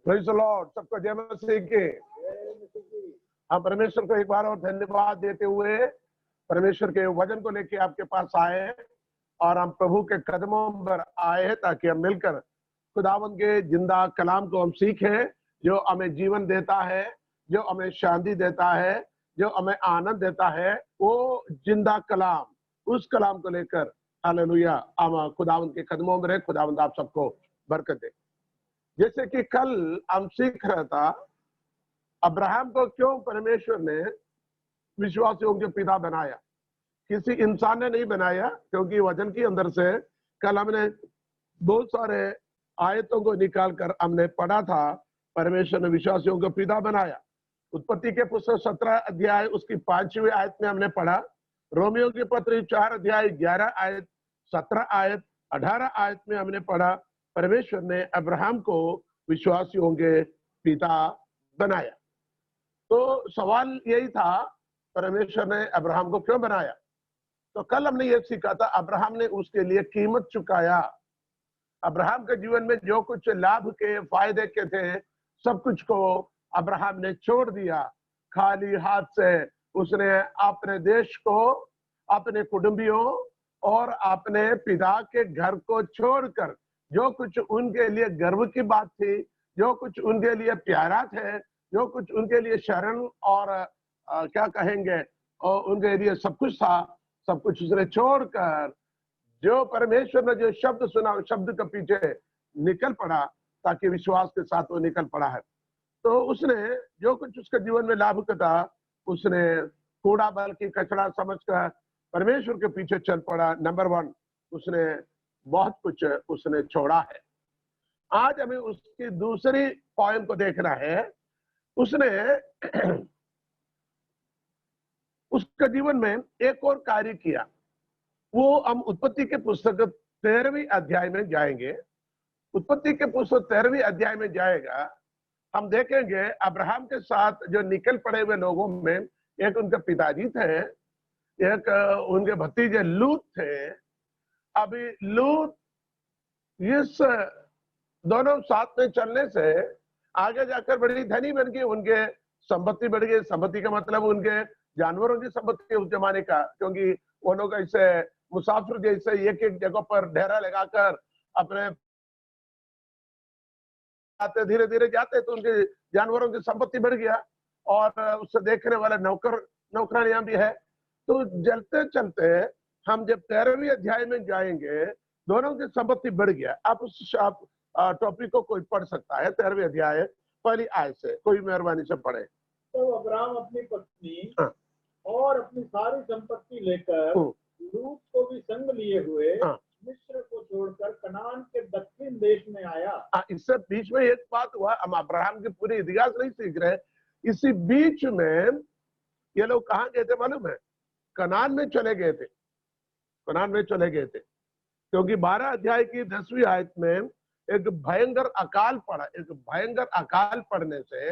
Praise the Lord. सबको जय मसीह की। हम परमेश्वर को एक बार और धन्यवाद देते हुए परमेश्वर के वचन को लेके आपके पास आए और हम प्रभु के कदमों पर आए हैं ताकि हम मिलकर खुदावंद के जिंदा कलाम को हम सीखें, जो हमें जीवन देता है, जो हमें शांति देता है, जो हमें आनंद देता है। वो जिंदा कलाम, उस कलाम को लेकर हालेलुया हम खुदावंद के कदमों में रहे। खुदावंद आप सबको बरकत दे। जैसे कि कल हम सीख रहा था, अब्राहम को क्यों परमेश्वर ने विश्वासियों के पिता बनाया। किसी इंसान ने नहीं बनाया, क्योंकि वचन के अंदर से कल हमने बहुत सारे आयतों को निकाल कर हमने पढ़ा था। परमेश्वर ने विश्वासियों को पिता बनाया। उत्पत्ति के पुस्तक 17 अध्याय उसकी 5वीं आयत में हमने पढ़ा। रोमियो की पत्री 4 अध्याय 11 आयत, 17 आयत, 18 आयत में हमने पढ़ा परमेश्वर ने अब्राहम को विश्वासियों के पिता बनाया। तो सवाल यही था, परमेश्वर ने अब्राहम को क्यों बनाया। तो कल हमने ये सीखा था, अब्राहम ने उसके लिए कीमत चुकाया। अब्राहम के जीवन में जो कुछ लाभ के फायदे के थे, सब कुछ को अब्राहम ने छोड़ दिया। खाली हाथ से उसने अपने देश को, अपने कुटुंबियों और अपने पिता के घर को छोड़कर, जो कुछ उनके लिए गर्व की बात थी, जो कुछ उनके लिए प्यारा थे, जो कुछ उनके लिए शरण और क्या कहेंगे, और उनके लिए सब कुछ था, सब कुछ उसने छोड़कर जो परमेश्वर ने जो शब्द सुना, शब्द के पीछे निकल पड़ा, ताकि विश्वास के साथ वो निकल पड़ा है। तो उसने जो कुछ उसके जीवन में लाभ का था, उसने कूड़ा बल्कि कचरा समझकर परमेश्वर के पीछे चल पड़ा। नंबर 1, उसने बहुत कुछ उसने छोड़ा है। आज हमें उसकी दूसरी पॉइंट को देखना है। उसने उसके जीवन में एक और कार्य किया। वो हम उत्पत्ति के पुस्तक 13वीं अध्याय में जाएंगे। उत्पत्ति के पुस्तक 13वीं अध्याय में जाएगा, हम देखेंगे अब्राहम के साथ जो निकल पड़े हुए लोगों में एक उनके पिताजी थे, एक उनके भतीजे लूत थे। अभी लूत इस दोनों साथ में चलने से आगे जाकर बड़ी धनी बन गई, उनके संपत्ति बढ़ गई। संपत्ति का मतलब उनके जानवरों की संपत्ति उस जमाने का, क्योंकि वो लोग ऐसे मुसाफिर जैसे एक एक जगह पर डेरा लगाकर अपने आते, धीरे धीरे जाते, तो उनके जानवरों की संपत्ति बढ़ गया और उससे देखने वाले नौकरानियां भी है। तो चलते चलते हम जब 13वीं अध्याय में जाएंगे, दोनों की संपत्ति बढ़ गया। आप उस टॉपिक को कोई पढ़ सकता है, 13वीं अध्याय पहली आयत से, कोई मेहरबानी से पढ़े। तो अब्राहम अपनी पत्नी और अपनी सारी संपत्ति लेकर लूत को भी संग लिए हुए मिस्र को छोड़कर कनान के दक्षिण देश में आया। इससे बीच में एक बात हुआ, हम अब्राहम की पूरी इतिहास नहीं सीख रहे। इसी बीच में ये लोग कहाँ गए थे मालूम है? कनान में चले गए थे। कनान में चले गए थे क्योंकि 12 अध्याय की 10वीं आयत में एक भयंकर अकाल पड़ा। एक भयंकर अकाल पड़ने से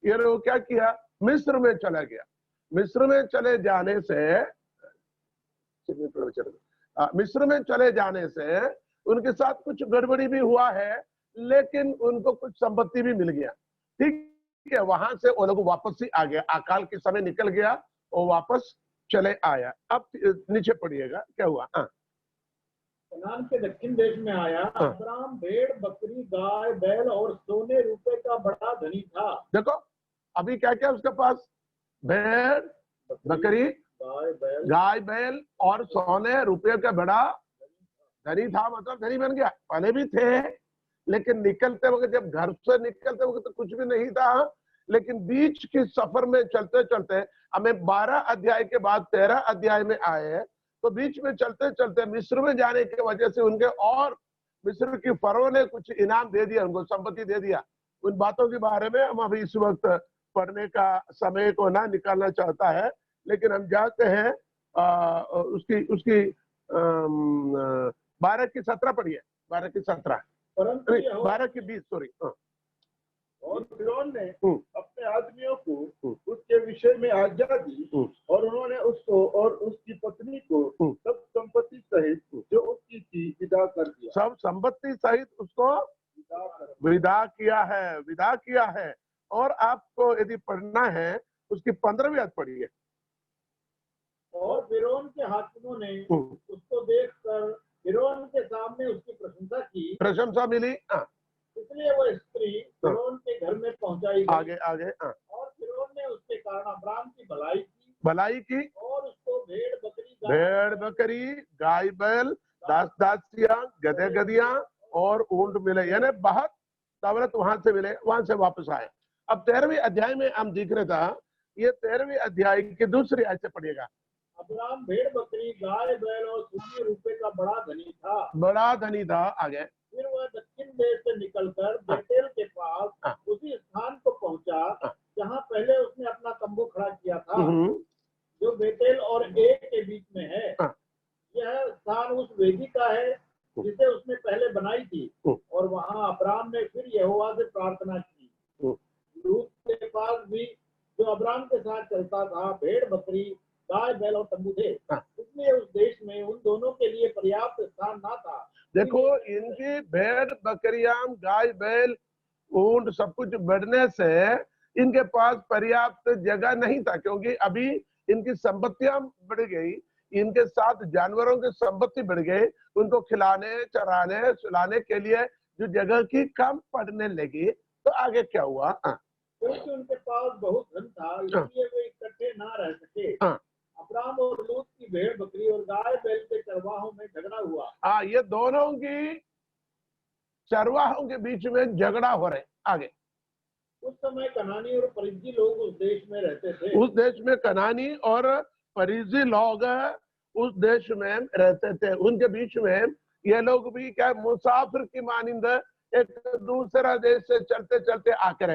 ये लोग क्या किया, मिस्र में चला गया। मिस्र में चले जाने से मिस्र में चले जाने से उनके साथ कुछ गड़बड़ी भी हुआ है, लेकिन उनको कुछ संपत्ति भी मिल गया। ठीक है, वहां से वो लोग वापस ही आ गया। अकाल के समय निकल गया और वापस चले आया। अब नीचे पढ़िएगा क्या हुआ। कनान के दक्षिण देश में आया। अब्राहम भेड़, बकरी, गाय, बैल और सोने रुपए का बड़ा धनी था। देखो अभी क्या क्या उसके पास, भेड़, बकरी, गाय, बैल और सोने रुपये का बड़ा धनी था। मतलब धनी बन गया। पहले भी थे, लेकिन निकलते वक्त, जब घर से निकलते वक्त तो कुछ भी नहीं था, लेकिन बीच के सफर में चलते चलते हमें 12 अध्याय के बाद 13 अध्याय में आए, तो बीच में चलते चलते मिस्र में जाने की वजह से उनके और मिस्र की फरो ने कुछ इनाम दे दिया, उनको संपत्ति दे दिया। उन बातों के बारे में हम अभी इस वक्त पढ़ने का समय को ना निकालना चाहता है, लेकिन हम जाते हैं उसकी 12 की 17 पढ़िए। 12 की 17, 12 की 20, सॉरी। और फिरौन ने अपने आदमियों को उसके विषय में आज्ञा दी और उन्होंने उसको और उसकी पत्नी को सब संपत्ति सहित जो उसकी थी विदा कर दिया। सब संपत्ति सहित उसको विदा किया है। और आपको यदि पढ़ना है उसकी 15वीं आयत पढ़िए। और फिरौन के हाकिमों ने उसको देखकर फिरौन के सामने उसकी प्रशंसा मिली। इसलिए वह स्त्री फिरौन के घर में पहुंचाई गई। आगे और फिरौन ने उसके कारण अब्राम की भलाई की और उसको भेड़ बकरी गाय बैल दास दासियां गधे गधियां और ऊंट मिले, यानी बहुत दौलत वहां से मिले, वहां से वापस आए। अब 13वीं अध्याय में हम देख रहे था, ये 13वीं अध्याय की दूसरी आयत से पढ़िएगा। अब्राम भेड़ बकरी गाय बैल और सोने रुपए का बड़ा धनी था। आगे फिर वह दक्षिण देश से निकलकर बेतेल के पास उसी स्थान को पहुंचा जहां पहले उसने अपना तंबू खड़ा किया था, जो बेतेल और एक के बीच में है। यह स्थान उस वेदी का है जिसे उसने पहले बनाई थी। और वहां अब्राम ने फिर यहोवा से प्रार्थना की। लूत के पास भी, जो अब्राम के साथ चलता था, भेड़ बकरी गाय बैल और तंबू थे, इसलिए उस देश में उन दोनों के लिए पर्याप्त स्थान ना था। देखो, इनकी भेड़ बकरियां गाय बैल ऊंट सब कुछ बढ़ने से इनके पास पर्याप्त जगह नहीं था, क्योंकि अभी इनकी संपत्तियां बढ़ गई, इनके साथ जानवरों की संपत्ति बढ़ गई, उनको खिलाने चराने सुलाने के लिए जो जगह की कम पड़ने लगी। तो आगे क्या हुआ? क्योंकि उनके पास बहुत धन था, इसलिए वे इकट्ठे ना रह सके। अब्राम और लूत की भेड़ बकरी और गाय बैल के चरवाहों में झगड़ा हुआ। ये दोनों की चरवाहों के बीच में झगड़ा हो रहे। आगे उस समय कनानी और परिज्जी लोग उस देश में रहते थे। उस देश में कनानी और परिज्जी लोग उस देश में रहते थे। उनके बीच में ये लोग भी क्या मुसाफिर की मानिंद एक दूसरा देश से चलते चलते आकर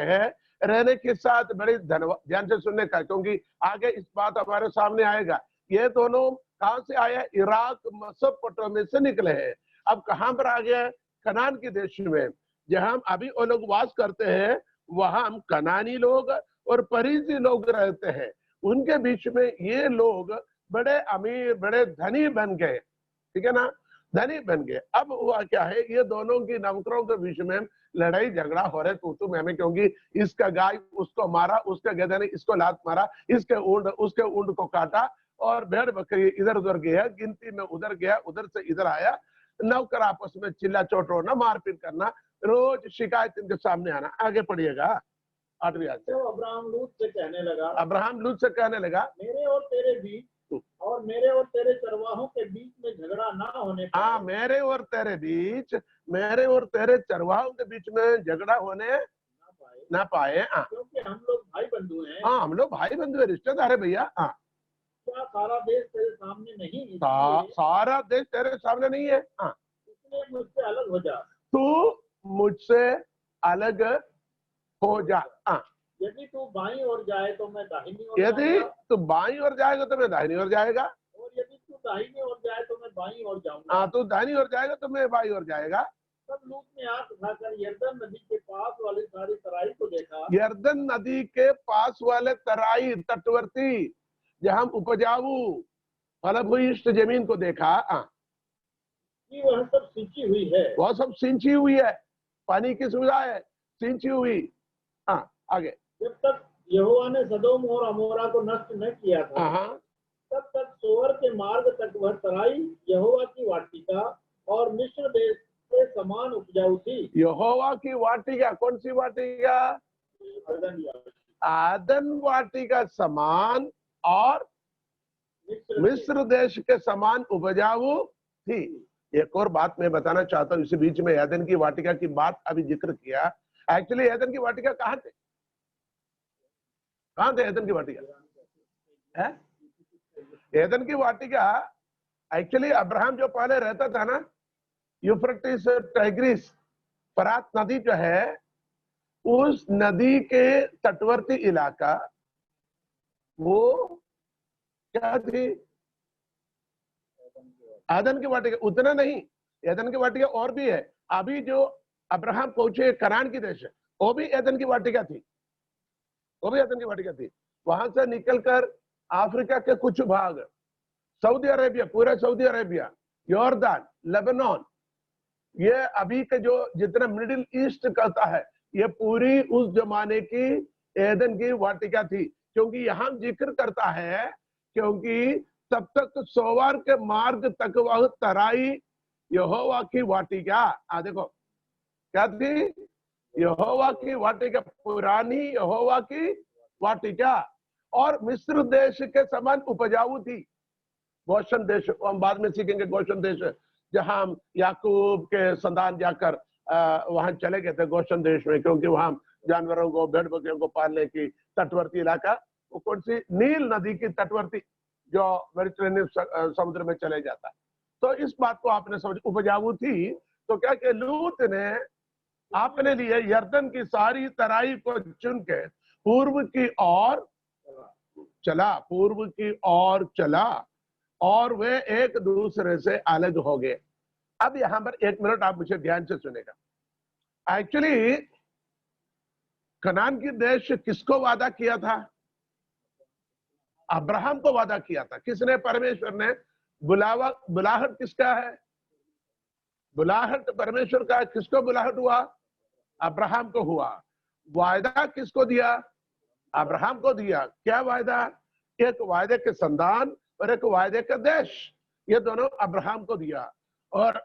रहने के साथ बड़ी ध्यान से सुनने का, क्योंकि आगे इस बात हमारे सामने आएगा। ये दोनों कहां से आए? इराक मेसोपोटामिया से निकले हैं। अब कहां पर आ गए? कनान के देश में, जहां अभी वो लोग वास करते हैं, वहां हम कनानी लोग और परिजी लोग रहते हैं। उनके बीच में ये लोग बड़े अमीर बड़े धनी बन गए, ठीक है ना, धनी बन गए। अब हुआ क्या है, ये दोनों की नौकरों के बीच में लड़ाई झगड़ा हो रहे तू मैं, क्योंकि इसका गाय उसको मारा, उसके गधे ने इसको लात मारा, इसके ऊंट उसके ऊंट को काटा, और भेड़ बकरी इधर उधर गया, गिनती में उधर गया, उधर से इधर आया। नौकर आपस में चिल्ला चोट होना, मारपीट करना, रोज शिकायत इनके सामने आना। आगे पढ़िएगा 8वीं आयत से। तो अब्राहम लूत से कहने लगा, मेरे और तेरे बीच और मेरे और तेरे चरवाहों के बीच में झगड़ा ना होने पाए। मेरे और तेरे चरवाहों के बीच में झगड़ा होने ना पाए। क्योंकि हम लोग भाई बंधु हैं। हम लोग भाई बंधु है, रिश्तेदार है भैया। क्या सारा देश तेरे सामने नहीं? सारा देश तेरे सामने नहीं है, इसलिए मुझसे अलग हो जा। तू मुझसे अलग हो जा। यदि तू बाईं ओर जाए तो मैं दाहिनी ओर यदि तू बाईं ओर जाएगा तो मैं दाहिनी ओर जाएगा, और यदि तू दाहिनी ओर जाए तो मैं बाईं ओर जाऊंगा। तू दाहिनी ओर जाएगा तो मैं बाईं ओर जाएगा। तब लूत ने आंख उठाकर यरदन नदी के पास वाली सारी तराई को देखा। यरदन नदी के पास वाले तराई तटवर्ती जहां उपजाऊ फलभूयिष्ठ जमीन को देखा कि वह सब सिंची हुई है। वह सब सिंची हुई है, पानी की सुविधा है, सिंची हुई। आगे जब तक यहोवा ने सदोम और अमोरा को नष्ट न किया था, तब तक सोअर के मार्ग तक वह तराई यहोवा की वाटिका और मिस्र देश के समान उपजाऊ थी। यहोवा की वाटिका, कौन सी वाटिका? आदन वाटिका समान और मिस्र देश के समान उपजाऊ थी। एक और बात मैं बताना चाहता हूँ, इसी बीच में एदन की वाटिका की बात अभी जिक्र किया। एक्चुअली एदन की वाटिका कहाँ थे? एदन की वाटिका एदन की वाटिका एक्चुअली अब्राहम जो पहले रहता था ना, यूफ्रेटिस टाइग्रिस फरात नदी जो है, उस नदी के तटवर्ती इलाका वो क्या थी? एदन की वाटिका। उतना नहीं, एदन की वाटिका और भी है। अभी जो अब्राहम पहुंचे कनान की देश, वो भी एदन की वाटिका थी, वहां से निकलकर अफ्रीका के कुछ भाग, सऊदी अरेबिया, पूरा सऊदी अरेबिया, यॉर्दान, लेबनान, ये अभी के जो जितना मिडिल ईस्ट कहता है, ये पूरी उस जमाने की एदन की वाटिका थी, क्योंकि यहाँ जिक्र करता है क्योंकि तब तक सोवार के मार्ग तक वह तराई यहोवा की वाटिका, देखो क्या थी, यहोवा की वाटिका, पुरानी यहोवा की वाटिका, और मिस्र देश के समान उपजाऊ थी। गोशन देश हम बाद में सीखेंगे, गोशन देश जहां याकूब के संतान जाकर वहां चले गए थे गोशन देश में, क्योंकि वहां जानवरों को, भेड़ बकरियों को पालने की तटवर्ती इलाका, वो कौन सी, नील नदी की तटवर्ती जो मेडिटेरेनियन समुद्र में चले जाता है। तो इस बात को आपने समझ, उपजाऊ थी, तो क्या कि लूत ने अपने लिए यर्दन की सारी तराई को चुन के पूर्व की ओर चला, पूर्व की ओर चला, और वे एक दूसरे से अलग हो गए। अब यहां पर 1 मिनट आप मुझे ध्यान से सुनेगा। एक्चुअली कनान की देश किसको वादा किया था? अब्राहम को वादा किया था। किसने? परमेश्वर ने। बुलाहट किसका है? बुलाहट परमेश्वर का है। किसको बुलाहट हुआ? अब्राहम को हुआ। वायदा किसको दिया? अब्राहम को दिया। क्या वायदा? एक वायदे के संतान और एक वायदे का देश, ये दोनों अब्राहम को दिया। और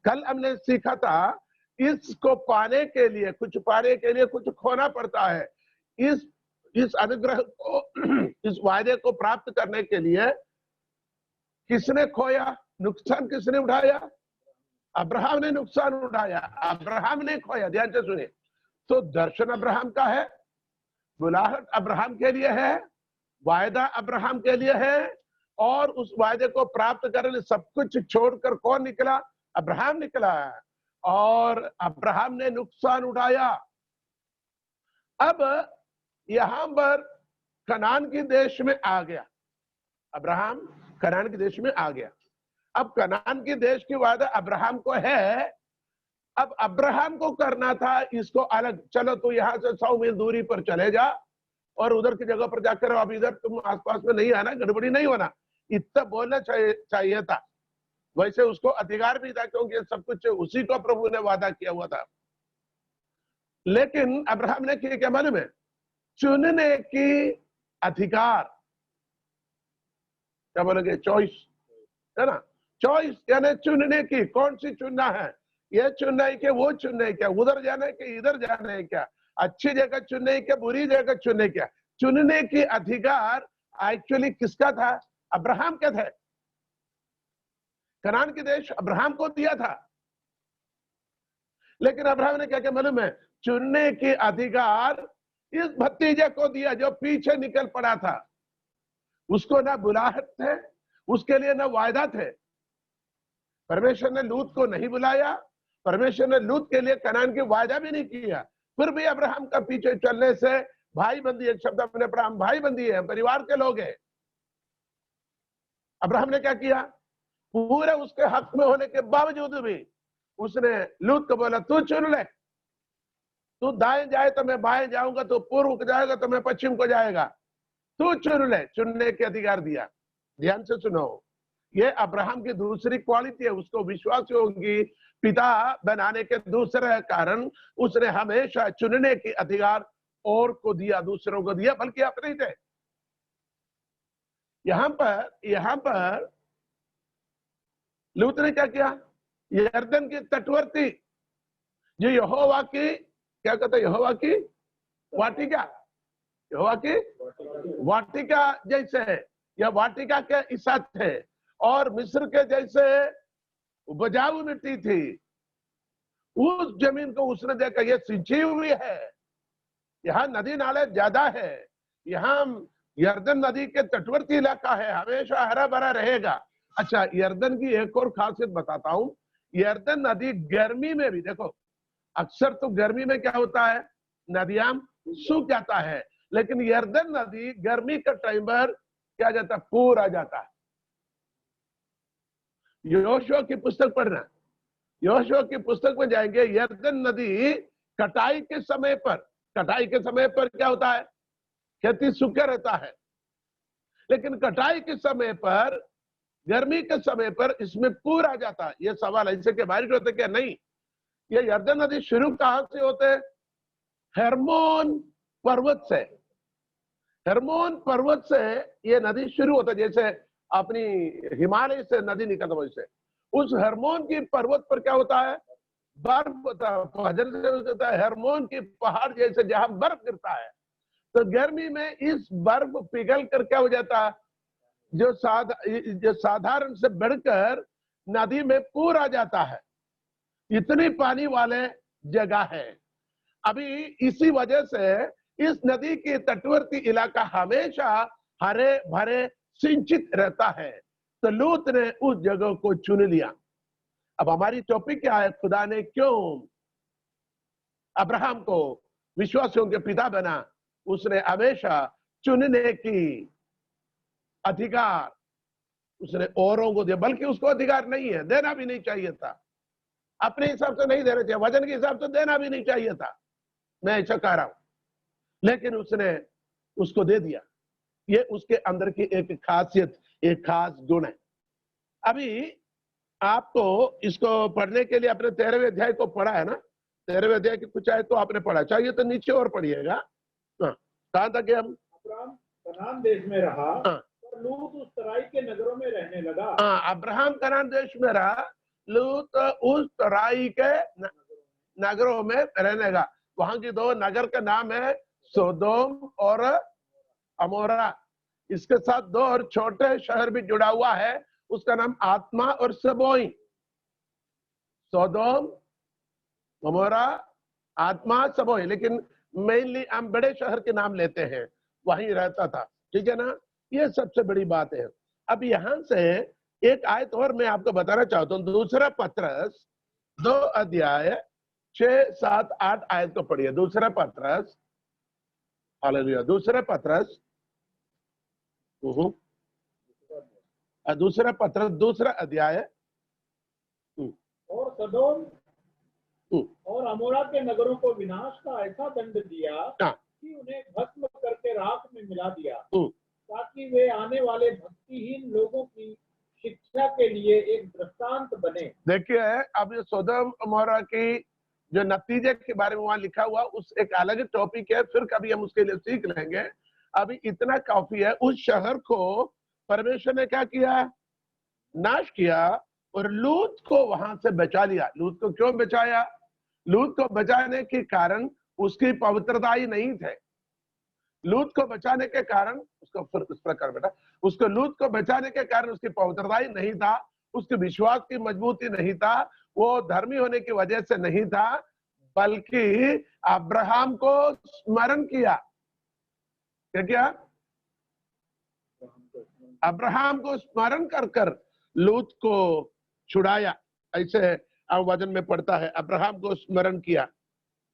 कल हमने सीखा था, इसको पाने के लिए, कुछ पाने के लिए कुछ खोना पड़ता है। इस अनुग्रह को, इस वायदे को प्राप्त करने के लिए किसने खोया? नुकसान किसने उठाया? अब्राहम ने नुकसान उठाया, अब्राहम ने खोया। ध्यान से सुनिए। तो दर्शन अब्राहम का है, बुलाहट अब्राहम के लिए है, वायदा अब्राहम के लिए है, और उस वायदे को प्राप्त करने सब कुछ छोड़कर कौन निकला? अब्राहम निकला। और अब्राहम ने नुकसान उठाया। अब यहां पर कनान के देश में आ गया, अब्राहम कनान के देश में आ गया। अब कनान के देश की वादा अब्राहम को है। अब अब्राहम को करना था इसको अलग, चलो तू यहां से 100 मील दूरी पर चले जा और उधर की जगह पर जाकर, अब इधर तुम आसपास में नहीं आना, गड़बड़ी नहीं होना, इतना बोलना चाहिए था। वैसे उसको अधिकार भी था, क्योंकि सब कुछ उसी को प्रभु ने वादा किया हुआ था। लेकिन अब्राहम ने किया क्या मालूम है? चुनने की अधिकार, क्या बोलोगे, चॉइस, है ना? चॉइस यानी चुनने की। कौन सी चुनना है? ये चुनना है कि वो चुनना है क्या? उधर जाना है कि इधर जाना है क्या? अच्छी जगह चुनने है क्या बुरी जगह चुनने क्या? चुनने की अधिकार एक्चुअली किसका था? अब्राहम का था। कनान के देश अब्राहम को दिया था। लेकिन अब्राहम ने क्या क्या मालूम है? चुनने की अधिकार इस भतीजे को दिया जो पीछे निकल पड़ा था। उसको ना बुलाहट थे, उसके लिए ना वायदा थे। परमेश्वर ने लूत को नहीं बुलाया, परमेश्वर ने लूत के लिए कनान की वायदा भी नहीं किया। फिर भी अब्राहम का पीछे चलने से भाई बंदी, एक शब्द अपने अब्राहम भाई बंदी है, परिवार के लोग हैं। अब्राहम ने क्या किया? पूरे उसके हक में होने के बावजूद भी उसने लूत को बोला, तू चुन ले, तू दाएं जाए तो मैं बाएं जाऊंगा, तू पूर्व को जाएगा तो मैं पश्चिम को जाएगा, तू चुन ले। चुनने के अधिकार दिया। ध्यान से सुनो, ये अब्राहम की दूसरी क्वालिटी है। उसको विश्वासियों की पिता बनाने के दूसरे कारण उसने हमेशा चुनने की अधिकार और को दिया, दूसरों को दिया, बल्कि अपने थे। यहां पर लूत ने क्या किया? यरदन की तटवर्ती जो यहोवा की, क्या कहते हैं, यहोवा की वाटिका, यहोवा की वाटिका जैसे है, या वाटिका के साथ है, और मिस्र के जैसे उपजाऊ मिट्टी थी, उस जमीन को उसने देखा, ये सिंची हुई है, यहाँ नदी नाले ज्यादा है, यहाँ यर्दन नदी के तटवर्ती इलाका है, हमेशा हरा भरा रहेगा। अच्छा, यर्दन की एक और खासियत बताता हूं। यर्दन नदी गर्मी में भी, देखो अक्सर तो गर्मी में क्या होता है, नदियां सूख जाता है, लेकिन यर्दन नदी गर्मी का टाइम पर क्या जाता है, पूरा जाता है। यहोशुआ की पुस्तक पढ़ना, यहोशुआ की पुस्तक में जाएंगे, यर्दन नदी कटाई के समय पर क्या होता है, खेती सूखा रहता है, लेकिन कटाई के समय पर गर्मी के समय पर इसमें पूर आ जाता है। ये सवाल ऐसे के बारिश होते क्या? नहीं, ये यरदन नदी शुरू कहां से होते? हेर्मोन पर्वत से। हेर्मोन पर्वत से ये नदी शुरू होता है, जैसे अपनी हिमालय से नदी निकलता है वैसे। उस हेर्मोन की पर्वत पर क्या होता है? बर्फ होता है। भजन से होता है हेर्मोन की पहाड़ जैसे जहां बर्फ गिरता है। तो गर्मी में इस बर्फ पिघल कर क्या हो जाता है? जो साधारण से बढ़कर नदी में पूर आ जाता है। इतनी पानी वाले जगह है। अभी इसी वजह से इस नदी के तटवर्ती इलाका हमेशा हरे भरे सिंचित रहता है। तो लूत ने उस जगह को चुन लिया। अब हमारी टॉपिक क्या है? खुदा ने क्यों अब्राहम को विश्वासियों के पिता बना? उसने हमेशा चुनने की अधिकार उसने औरों को दिया, बल्कि उसको अधिकार नहीं है, देना भी नहीं चाहिए था। अपने हिसाब से नहीं देना चाहिए, वजन के हिसाब से देना भी नहीं चाहिए था, मैं ऐसा कह रहा हूं, लेकिन उसने उसको दे दिया। ये उसके अंदर की एक खासियत, एक खास गुण है। अभी आपको इसको पढ़ने के लिए अपने 13वें अध्याय को पढ़ा है ना? 13वें अध्याय की कुछ आयत तो आपने पढ़ा, चाहिए तो नीचे और पढ़िएगा। हाँ, कहां तक हम? अब्राहम कनान देश में रहा, पर लूत उस तराई के नगरों में रहने लगा। हाँ, अब्राहम कनान देश में रहा, लूत उस तराई के नगरों में रहने लगा। वहां की दो नगर का नाम है सोदोम और अमोरा। इसके साथ दो और छोटे शहर भी जुड़ा हुआ है, उसका नाम आत्मा और सबोई। सोदोम, अमोरा, आत्मा, सबोई। लेकिन मेनली हम बड़े शहर के नाम लेते हैं, वहीं रहता था। ठीक है ना? ये सबसे बड़ी बात है। अब यहां से एक आयत और मैं आपको बताना चाहता हूं। दूसरा पत्रस 2 अध्याय 6, 7, 8 आयत को पढ़िए। दूसरा पत्रस, हालेलुया, दूसरा पत्रस, दूसरा पत्रस, दूसरा अध्याय। और सदोम और अमोरा के नगरों को विनाश का ऐसा दंड दिया कि उन्हें भस्म करके राख में मिला दिया, ताकि वे आने वाले भक्तिहीन लोगों की शिक्षा के लिए एक दृष्टांत बने। देखिए, अब ये सोदोम अमोरा की जो नतीजे के बारे में वहां लिखा हुआ, उस एक अलग टॉपिक है, फिर कभी हम उसके लिए सीख लेंगे। अभी इतना काफी है। उस शहर को परमेश्वर ने क्या किया? नाश किया, और लूत को वहां से बचा लिया। लूत को क्यों बचाया? लूत को बचाने के कारण उसकी पवित्रता ही नहीं थे। लूत को बचाने के कारण उसको फिर इस प्रकार बेटा, उसको लूत को बचाने के कारण उसकी पवित्रता ही नहीं था, उसके विश्वास की मजबूती नहीं था, वो धर्मी होने की वजह से नहीं था, बल्कि अब्राहम को स्मरण किया। क्या? अब्राहम को स्मरण कर कर लूत को छुड़ाया। ऐसे वचन में पढ़ता है, अब्राहम को स्मरण किया।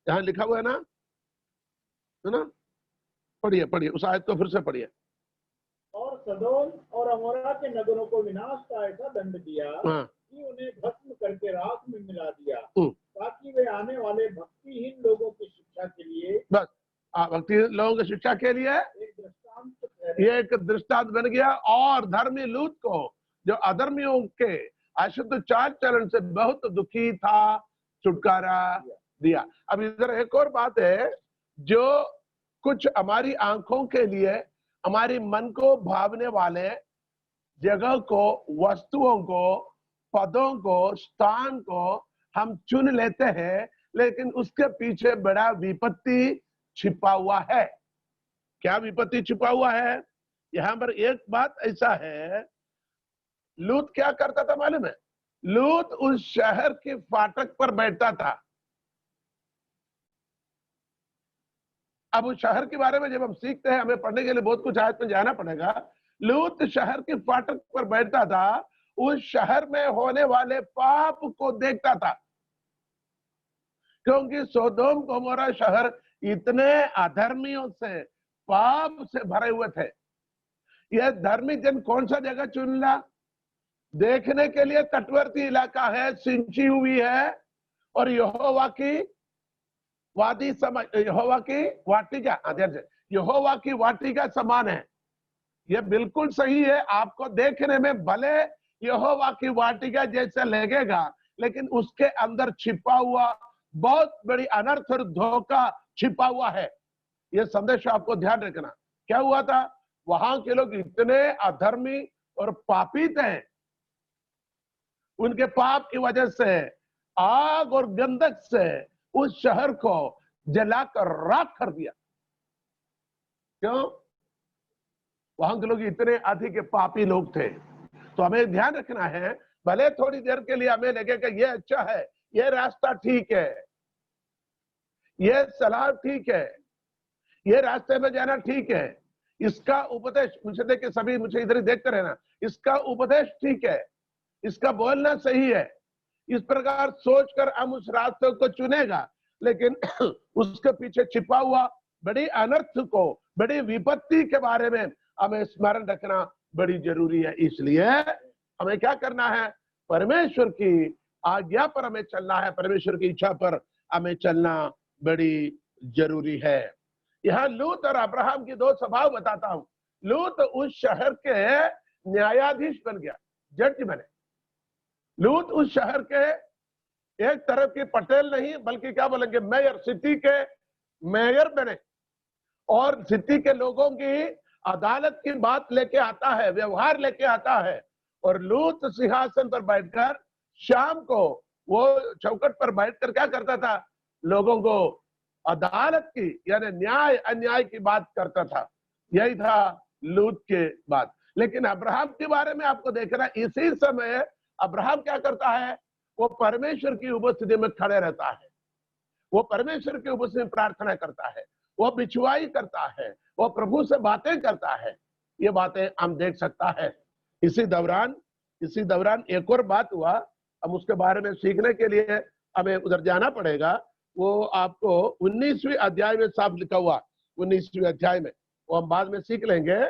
यहां लिखा हुआ है ना? पढ़िए पढ़िए उस आयत को फिर से पढ़िए। और सदोम और अमोरा के नगरों को विनाश का ऐसा दंड दिया कि उन्हें भस्म करके राख में मिला दिया, ताकि वे आने वाले भक्तिहीन लोगों की शिक्षा के लिए, बस भक्तिहीन लोगों की शिक्षा के लिए एक दृष्टांत, ये एक दृष्टांत बन गया। और धर्मी लूत को, जो अधर्मियों के अशुद्ध चाल चलन से बहुत दुखी था, छुटकारा दिया। अब इधर एक और बात है, जो कुछ हमारी आंखों के लिए, हमारी मन को भावने वाले जगह को, वस्तुओं को, पदों को, स्थान को हम चुन लेते हैं, लेकिन उसके पीछे बड़ा विपत्ति छिपा हुआ है। क्या विपत्ति छिपा हुआ है? यहां पर एक बात ऐसा है, लूत क्या करता था मालूम है? लूत उस शहर के फाटक पर बैठता था। अब उस शहर के बारे में जब हम सीखते हैं, हमें पढ़ने के लिए बहुत कुछ आयत में जाना पड़ेगा। लूत शहर के फाटक पर बैठता था, उस शहर में होने वाले पाप को देखता था, क्योंकि सोदोम गोमोरा शहर इतने अधर्मियों से, पाप से भरे हुए थे। यह धर्मी जन कौन सा जगह चुनला? देखने के लिए तटवर्ती इलाका है, सिंची हुई है, और यहोवा की वादी समझ, यहोवा की वाटिका, यहोवा की वाटिका समान है। ये बिल्कुल सही है। आपको देखने में भले यहोवा की वाटिका जैसा लगेगा, लेकिन उसके अंदर छिपा हुआ बहुत बड़ी अनर्थ और धोखा छिपा हुआ है। ये संदेश आपको ध्यान रखना। क्या हुआ था? वहां के लोग इतने अधर्मी और पापी थे, उनके पाप की वजह से आग और गंधक से उस शहर को जलाकर राख कर दिया। क्यों? वहां के लोग इतने अधिक पापी लोग थे। तो हमें ध्यान रखना है, भले थोड़ी देर के लिए हमें लगेगा ये अच्छा है, ये रास्ता ठीक है, ये सलाह ठीक है, ये रास्ते में जाना ठीक है, इसका उपदेश, मुझे देख के सभी मुझे इधर ही देखते रहना, इसका उपदेश ठीक है, इसका बोलना सही है, इस प्रकार सोचकर हम उस रास्ते को चुनेगा। लेकिन उसके पीछे छिपा हुआ बड़ी अनर्थ को, बड़ी विपत्ति के बारे में हमें स्मरण रखना बड़ी जरूरी है। इसलिए हमें क्या करना है? परमेश्वर की आज्ञा पर हमें चलना है, परमेश्वर की इच्छा पर हमें चलना बड़ी जरूरी है। यहाँ लूत और अब्राहम की दो स्वभाव बताता हूं। लूत उस शहर के न्यायाधीश बन गया, जज बने। लूत उस शहर के एक तरफ की पटेल नहीं, बल्कि क्या बोलेंगे, मेयर, सिटी के मेयर बने और सिटी के लोगों की अदालत की बात लेके आता है, व्यवहार लेके आता है। और लूत सिंहासन पर बैठकर शाम को वो चौकट पर बैठकर क्या करता था? लोगों को अदालत की यानी न्याय अन्याय की बात करता था। यही था लूत के बात। लेकिन अब्राहम के बारे में आपको देखना, इसी समय अब्राहम क्या करता है? वो परमेश्वर की उपस्थिति में खड़े रहता है, वो परमेश्वर की उपस्थिति में प्रार्थना करता है, वो बिछुआई करता है, वो प्रभु से बातें करता है। ये बातें हम देख सकता है। इसी दौरान एक और बात हुआ, हम उसके बारे में सीखने के लिए हमें उधर जाना पड़ेगा। वो आपको 19वीं अध्याय में साफ लिखा हुआ, 19वीं अध्याय में, वो हम बाद में सीख लेंगे।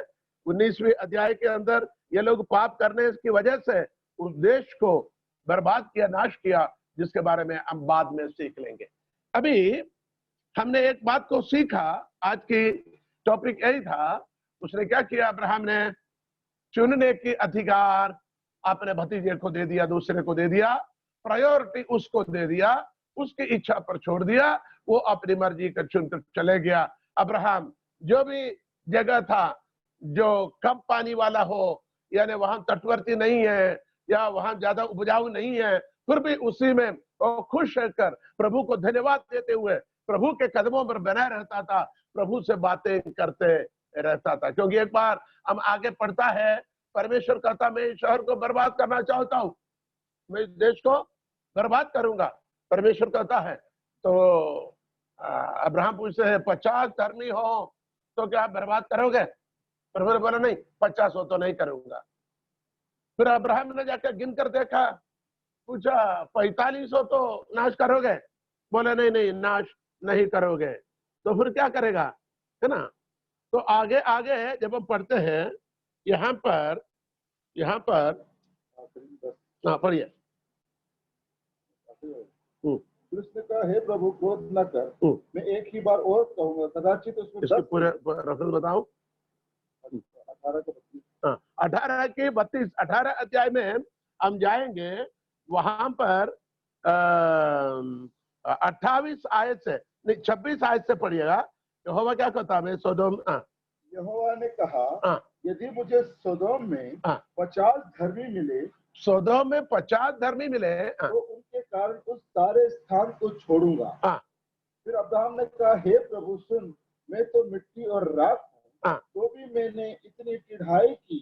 19वीं अध्याय के अंदर ये लोग पाप करने की वजह से उस देश को बर्बाद किया, नाश किया, जिसके बारे में हम बाद में सीख लेंगे। अभी हमने एक बात को सीखा, आज की टॉपिक यही था। उसने क्या किया? अब्राहम ने चुनने की अधिकार अपने भतीजे को दे दिया, दूसरे को दे दिया, प्रायोरिटी उसको दे दिया, उसकी इच्छा पर छोड़ दिया, वो अपनी मर्जी का चुनकर चले गया। अब्राहम जो भी जगह था जो कम पानी वाला हो, यानी वहां तटवर्ती नहीं है या वहां ज्यादा उपजाऊ नहीं है, फिर भी उसी में वो खुश रहकर प्रभु को धन्यवाद देते हुए प्रभु के कदमों पर बना रहता था, प्रभु से बातें करते रहता था। क्योंकि एक बार हम आगे पढ़ता है, परमेश्वर कहता मैं इस शहर को बर्बाद करना चाहता हूं, मैं इस देश को बर्बाद करूंगा, परमेश्वर कहता है। तो अब्राहम पूछते हैं 50 धर्मी हो तो क्या आप बर्बाद करोगे? परमेश्वर बोला नहीं, 50 हो तो नहीं करूंगा। फिर अब्राहम ने जाकर गिन कर देखा, पूछा 45 हो तो नाश करोगे? बोले नहीं नहीं, नाश नहीं करोगे। तो फिर क्या करेगा, है ना? तो आगे आगे जब हम पढ़ते हैं, यहाँ पर पढ़िए। उसने कहा हे प्रभु क्रोध न कर, मैं एक ही बार और कहूंगा, कदाचित उसमें पूरे रफल बताओ। 18 के 32 18 अध्याय में हम जाएंगे, वहां पर 28 आयत से नहीं 26 आयत से पढ़िएगा। यहोवा क्या कहता है? सोदोम, यहोवा ने कहा यदि मुझे सोदोम में 50 धर्मी मिले, सोदोम में 50 धर्मी मिले तो उनके कारण उस सारे स्थान को छोड़ूंगा। फिर अब्राहम ने कहा हे प्रभु सुन, मैं तो मिट्टी और राख हूँ, तो भी मैंने इतनी चिढ़ाई की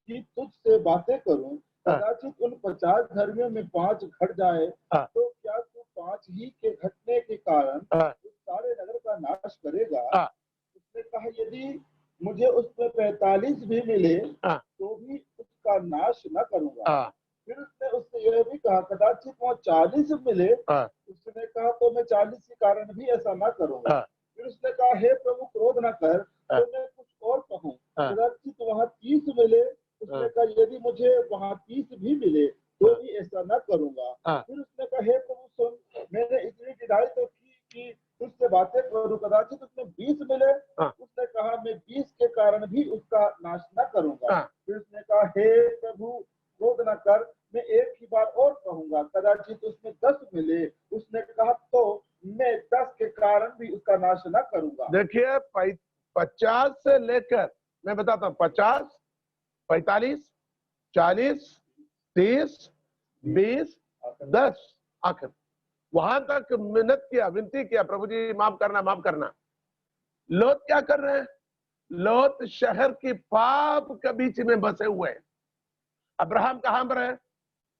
कि तुझसे बातें करूं, कदाचित उन 50 धर्मियों में 5 घट जाए, तो क्या तू 5 ही के घटने के कारण उस सारे नगर का नाश करेगा? उसने कहा यदि मुझे उसमें 45 भी मिले तो भी उसका नाश न करूंगा। फिर उसने उससे यह भी कहा कदाचित वहाँ 40 मिले, उसने कहा तो मैं 40 के कारण भी ऐसा ना करूंगा। फिर उसने कहा हे प्रभु क्रोध न कर, तो मैं कुछ और कहूँ, कदाचित वहाँ 30 मिले, उसने कहा यदि मुझे वहाँ 30 भी मिले तो भी ऐसा ना करूंगा। फिर उसने कहा हे प्रभु सुन, मैंने इतनी चिढ़ाई तो की कि उससे बातें करूं, कदाचित उसमें 20 मिले, उसने कहा मैं 20 के कारण भी उसका नाश न करूंगा। हाँ। फिर उसने कहा, हे प्रभु क्रोध न कर, मैं एक ही बार और कहूंगा, कदाचित उसमें 10 मिले। उसने कहा, तो मैं 10 के कारण भी उसका नाश न करूंगा। देखिए 50 से लेकर, मैं बताता हूँ, 50, 45, 40, 30, 20, 10 आखिर, वहां तक मिन्नत किया, विनती किया, प्रभु जी माफ करना, माफ करना। लोत क्या कर रहे हैं? लोत शहर की पाप के बीच में बसे हुए हैं। अब्राहम कहां पर है?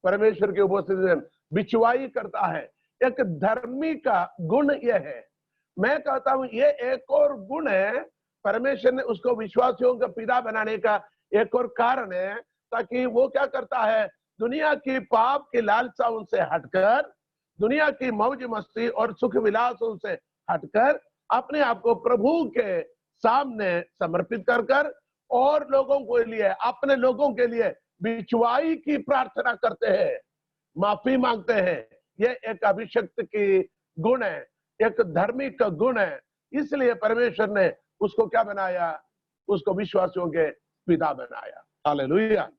परमेश्वर की उपस्थिति में बिचवाई करता है। एक धर्मी का गुण यह है। मैं कहता हूं ये एक और गुण है, परमेश्वर ने उसको विश्वासियों का पिता बनाने का एक और कारण है, ताकि वो क्या करता है, दुनिया की पाप की लालसा उनसे हटकर, दुनिया की मौज मस्ती और सुख विलास उनसे हटकर अपने आप को प्रभु के सामने समर्पित कर कर और लोगों के लिए, अपने लोगों के लिए बिचवाई की प्रार्थना करते हैं, माफी मांगते हैं। ये एक अभिषिक्त की गुण है, एक धर्मी का गुण है। इसलिए परमेश्वर ने उसको क्या बनाया? उसको विश्वासियों के पिता बनाया। हालेलुया।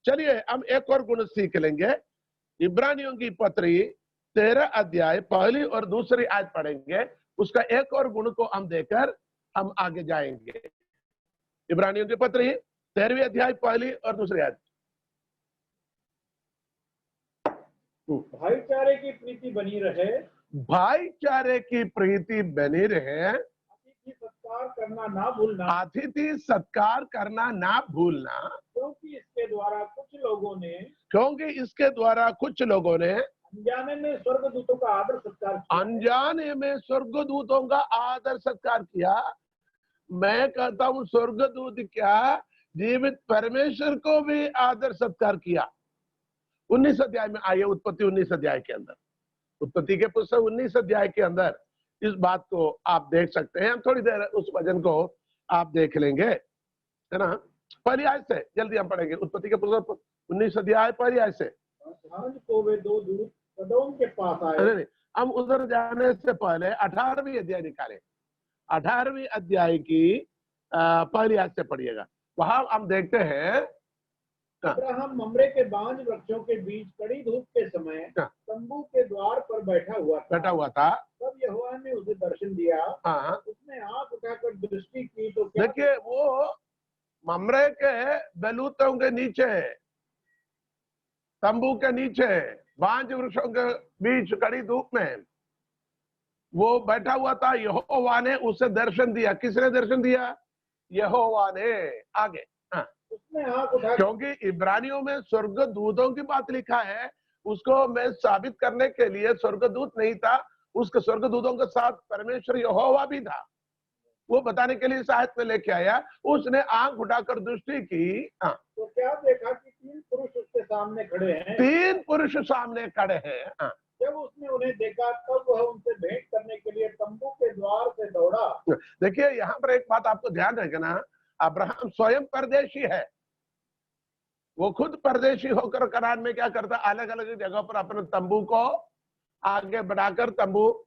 चलिए हम एक और गुण सीख लेंगे। इब्रानियों की पत्री 13 अध्याय पहली और दूसरी आयत पढ़ेंगे। उसका एक और गुण को हम देकर हम आगे जाएंगे। इब्रानियों की पत्री 13वीं अध्याय पहली और दूसरी आयत। भाईचारे की प्रीति बनी रहे, भाईचारे की प्रीति बनी रहे, अतिथि सत्कार करना ना भूलना, अतिथि सत्कार करना ना भूलना, क्योंकि इसके द्वारा कुछ लोगों ने अनजाने में स्वर्गदूतों का आदर सत्कार किया। अनजाने में स्वर्गदूतों का आदर सत्कार किया। मैं कहता हूं स्वर्गदूत क्या, जीवित परमेश्वर को भी आदर सत्कार किया। 19 अध्याय में आइए, उत्पत्ति 19 अध्याय के अंदर, उत्पत्ति के पुस्तक 19 अध्याय के अंदर इस बात को आप देख सकते हैं। हम थोड़ी देर उस वचन को आप देख लेंगे, है ना। पहली आयत से जल्दी हम पढ़ेंगे, उत्पत्ति के पुस्तक 19 अध्याय पहली आयत से। सांझ को वे 2 दूत सदोम के पास आए। नहीं, हम उधर जाने से पहले 18वीं अध्याय निकालें। 18वीं अध्याय की पहली आयत से पढ़िएगा। वहां हम देखते हैं, अब्राहम ममरे के बांज वृक्षों के बीच कड़ी धूप के समय तंबू के द्वार पर बैठा हुआ था। तब यहोवा ने उसे दर्शन दिया। उसने आंख उठाकर दृष्टि की तो देखिए वो ममरे के बलूतों के नीचे, तंबू के नीचे, बांज वृक्षों के बीच कड़ी धूप में वो बैठा हुआ था। यहोवा ने उसे दर्शन दिया। किसने दर्शन दिया? यहोवा ने। आगे, उसने आंख उठा, क्योंकि इब्रानियों में स्वर्गदूतों की बात लिखा है, उसको मैं साबित करने के लिए स्वर्गदूत नहीं था, उसके स्वर्गदूतों के साथ परमेश्वर यहोवा भी था, वो बताने के लिए साहित्य में लेके आया। उसने आंख उठाकर दृष्टि की, तो क्या देखा कि 3 पुरुष उसके सामने खड़े हैं। 3 पुरुष सामने खड़े हैं। जब उसने उन्हें देखा तब वह उनसे भेंट करने के लिए तंबू के द्वार से दौड़ा। देखिए यहाँ पर एक बात आपको ध्यान रखना, अब्राहम स्वयं परदेशी है। वो खुद परदेशी होकर कनान में क्या करता, अलग अलग जगह पर अपने तंबू को आगे बढ़ाकर, तंबू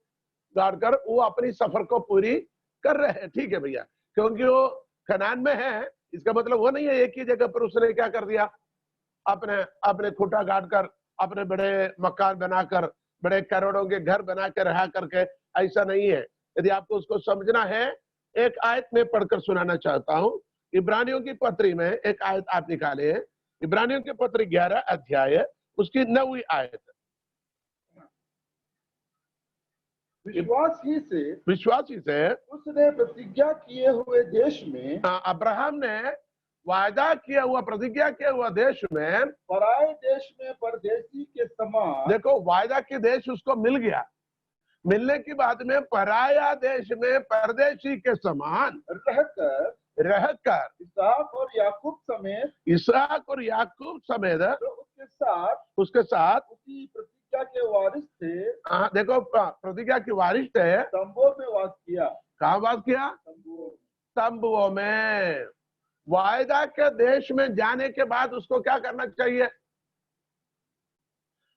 गाड़कर वो अपनी सफर को पूरी कर रहे हैं। ठीक है भैया, क्योंकि वो कनान में है, इसका मतलब वो नहीं है एक ही जगह पर उसने क्या कर दिया, अपने खूंटा गाड़ कर, अपने बड़े मकान बनाकर, बड़े करोड़ों के घर बना कर रहा करके, ऐसा नहीं है। यदि आपको उसको समझना है, एक आयत में पढ़कर सुनाना चाहता हूं। इब्रानियों की पत्री में एक आयत आप निकाले, इब्रानियों की पत्री 11 अध्याय उसकी 9वीं आयत। विश्वासी से उसने प्रतिज्ञा किए हुए देश में, अब्राहम ने वायदा किया हुआ, प्रतिज्ञा किया हुआ देश में, पराये देश में परदेशी के समान, देखो वायदा के देश उसको मिल गया, मिलने की बाद में पराया देश में परदेशी के समान रहकर इसहाक और याकूब समेत उसके साथ उसी प्रतिज्ञा के वारिस थे। देखो प्रतिज्ञा की वारिस थे। तंबुओं में वास किया। कहाँ वास किया? तंबुओं में। वायदा के देश में जाने के बाद उसको क्या करना चाहिए?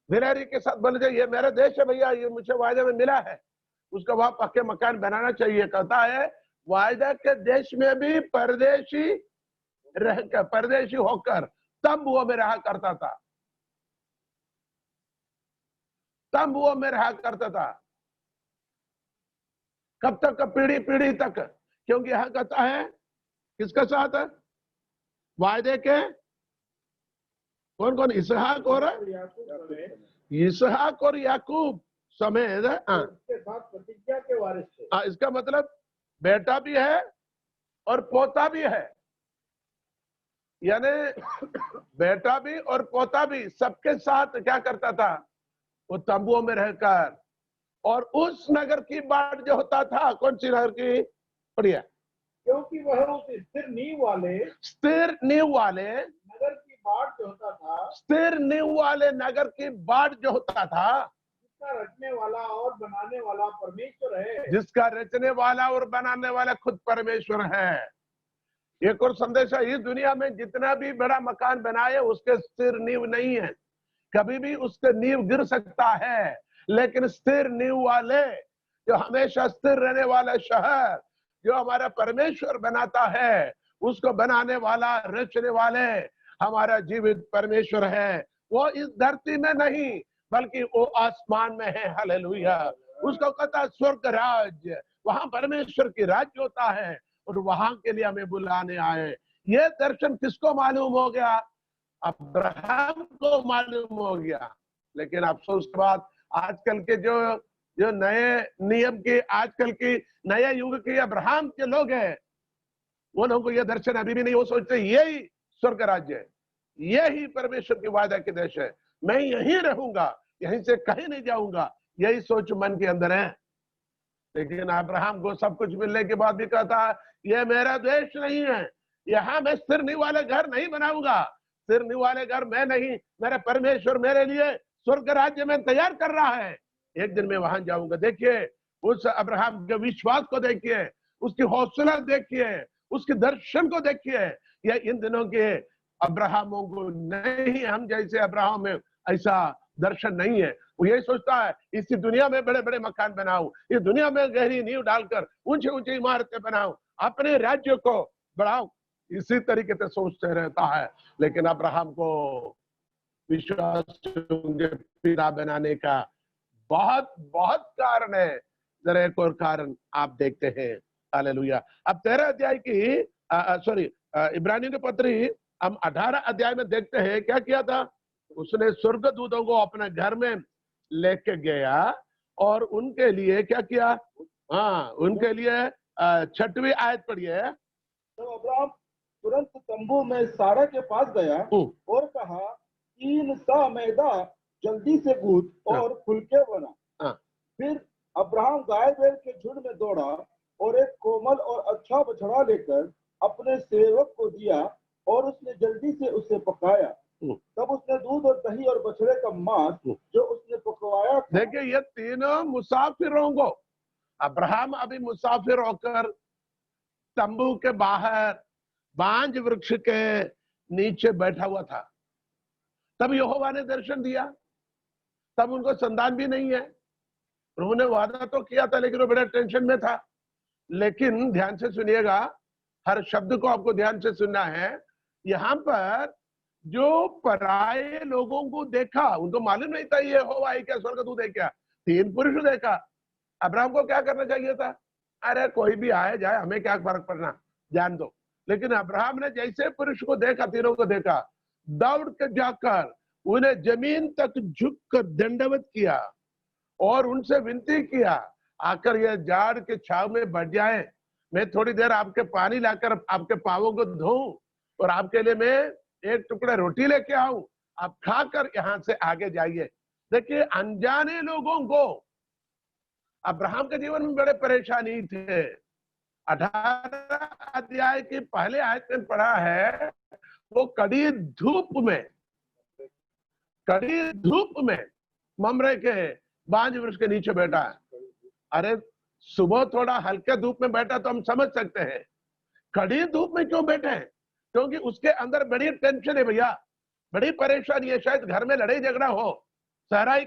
दिलेरी के साथ बोले चाहिए, मेरा देश है भैया, ये मुझे वायदा में मिला है, उसका वहां पक्के मकान बनाना चाहिए। कहता है वायदा के देश में भी परदेशी रहकर, परदेशी होकर तंबुओं में रहा करता था, तंबुओं में रहा करता था। कब तक? पीढ़ी पीढ़ी तक। क्योंकि यहां कहता है किसके साथ? वायदे के कौन कौन? इसहाक और याकूब समेत उसके साथ प्रतिज्ञा के वारिस थे। इसका मतलब बेटा भी है और पोता भी है, यानी बेटा भी और पोता भी सबके साथ क्या करता था? वो तंबुओं में रहकर। और उस नगर की बाट जो होता था, कौन सी नगर की? बढ़िया। क्योंकि वह उस स्थिर नींव वाले नगर की बाट जो होता था, स्थिर नींव वाले नगर की बाट जो होता था, जिसका रचने वाला और बनाने वाला परमेश्वर है, जिसका रचने वाला और बनाने वाला खुद परमेश्वर है। एक और संदेश है, इस दुनिया में जितना भी बड़ा मकान बनाए उसके स्थिर नींव नहीं है, कभी भी उसके नींव गिर सकता है। लेकिन स्थिर नींव वाले, जो हमेशा स्थिर रहने वाला शहर जो हमारा परमेश्वर बनाता है, उसको बनाने वाला, रचने वाले हमारा जीवित परमेश्वर है। वो इस धरती में नहीं बल्कि वो आसमान में है। हालेलुया। उसको कहता है स्वर्ग राज्य, वहां परमेश्वर की राज्य होता है और वहां के लिए हमें बुलाने आए। ये दर्शन किसको मालूम हो गया? अब्राहम को मालूम हो गया। लेकिन अफसोस के बाद आजकल के जो नए नियम के, आजकल की नए युग के अब्राहम के लोग हैं, वो लोगों को यह दर्शन अभी भी नहीं। वो सोचते यही स्वर्ग राज्य है, यही परमेश्वर की वादा के देश है, मैं यहीं रहूंगा, यहीं से कहीं नहीं जाऊंगा, यही सोच मन के अंदर है। लेकिन अब्राहम को सब कुछ मिलने के बाद भी कहता है यह मेरा देश नहीं है, यहाँ मैं सिरनी वाले घर नहीं बनाऊंगा। सिरनी वाले घर मैं नहीं, मेरा परमेश्वर मेरे लिए स्वर्ग राज्य में तैयार कर रहा है, एक दिन मैं वहां जाऊंगा। देखिए उस अब्राहम के विश्वास को देखिए, उसकी हौसला देखिए, उसके दर्शन को देखिए। यह इन दिनों के अब्राहमों को नहीं, हम जैसे अब्राहम में ऐसा दर्शन नहीं है। वो यही सोचता है इसी दुनिया में बड़े बड़े मकान बनाऊं, इस दुनिया में गहरी नींव डालकर ऊंची ऊंची इमारतें बनाऊं, अपने राज्य को बढ़ाऊं, इसी तरीके से सोचते रहता है। लेकिन अब्राहम को विश्वास पिता बनाने का बहुत बहुत कारण है। जरा एक और कारण आप देखते हैं। हालेलुया। अब 13 अध्याय की सॉरी इब्रानियों के पत्री हम 18 अध्याय में देखते हैं क्या किया था। उसने स्वर्गदूतों को अपने घर में लेके गया और उनके लिए क्या किया? हाँ, उनके लिए 6वीं आयत पढ़िए। तो अब्राहम तुरंत तंबू में सारा के पास गया और कहा 3 सा मैदा जल्दी से गूंथ और फुलके बना। फिर अब्राहम गाय बैल के झुंड में दौड़ा और एक कोमल और अच्छा बछड़ा लेकर अपने सेवक को दिया और उसने जल्दी से उसे पकाया। तब उसने दूध और दही और बछड़े का मांस जो उसने पकवाया। देखिए ये तीनों मुसाफिरों को, अब्राहम अभी मुसाफिर होकर तंबू के बाहर बांज वृक्ष के नीचे बैठा हुआ था। तब यहोवा ने दर्शन दिया, तब उनको संतान भी नहीं है। प्रभु ने वादा तो किया था लेकिन वो बड़ा टेंशन में था। लेकिन ध्यान से सुनिएगा, हर शब्द को आपको ध्यान से सुनना है। यहाँ पर जो पराये लोगों को देखा, उनको मालूम नहीं था ये यहोवा है क्या, स्वर्गदूत है क्या। 3 पुरुष देखा। अब्राहम को क्या करना चाहिए था? अरे कोई भी आए जाए, हमें क्या फर्क पड़ना, जान दो। लेकिन अब्राहम ने जैसे पुरुष को देखा, तीनों को देखा, दौड़ के जाकर उन्हें जमीन तक झुककर दंडवत किया और उनसे विनती किया, आकर यह जाड़ के छाव में बैठ जाए, मैं थोड़ी देर आपके पानी लाकर आपके पांवों को धोऊं और आपके लिए मैं एक टुकड़ा रोटी लेके आऊं, आप खाकर यहां से आगे जाइए। देखिए अनजाने लोगों को अब्राहम के जीवन में बड़े परेशानी थे। 18 अध्याय की पहले आयत में पढ़ा है, वो कड़ी धूप में ममरे के बांज वृक्ष के नीचे बैठा है। अरे सुबह थोड़ा हल्के धूप में बैठा तो हम समझ सकते हैं, कड़ी धूप में क्यों बैठे हैं? क्योंकि उसके अंदर बड़ी टेंशन है भैया, बड़ी परेशानी है। शायद घर में लड़ाई झगड़ा हो सारा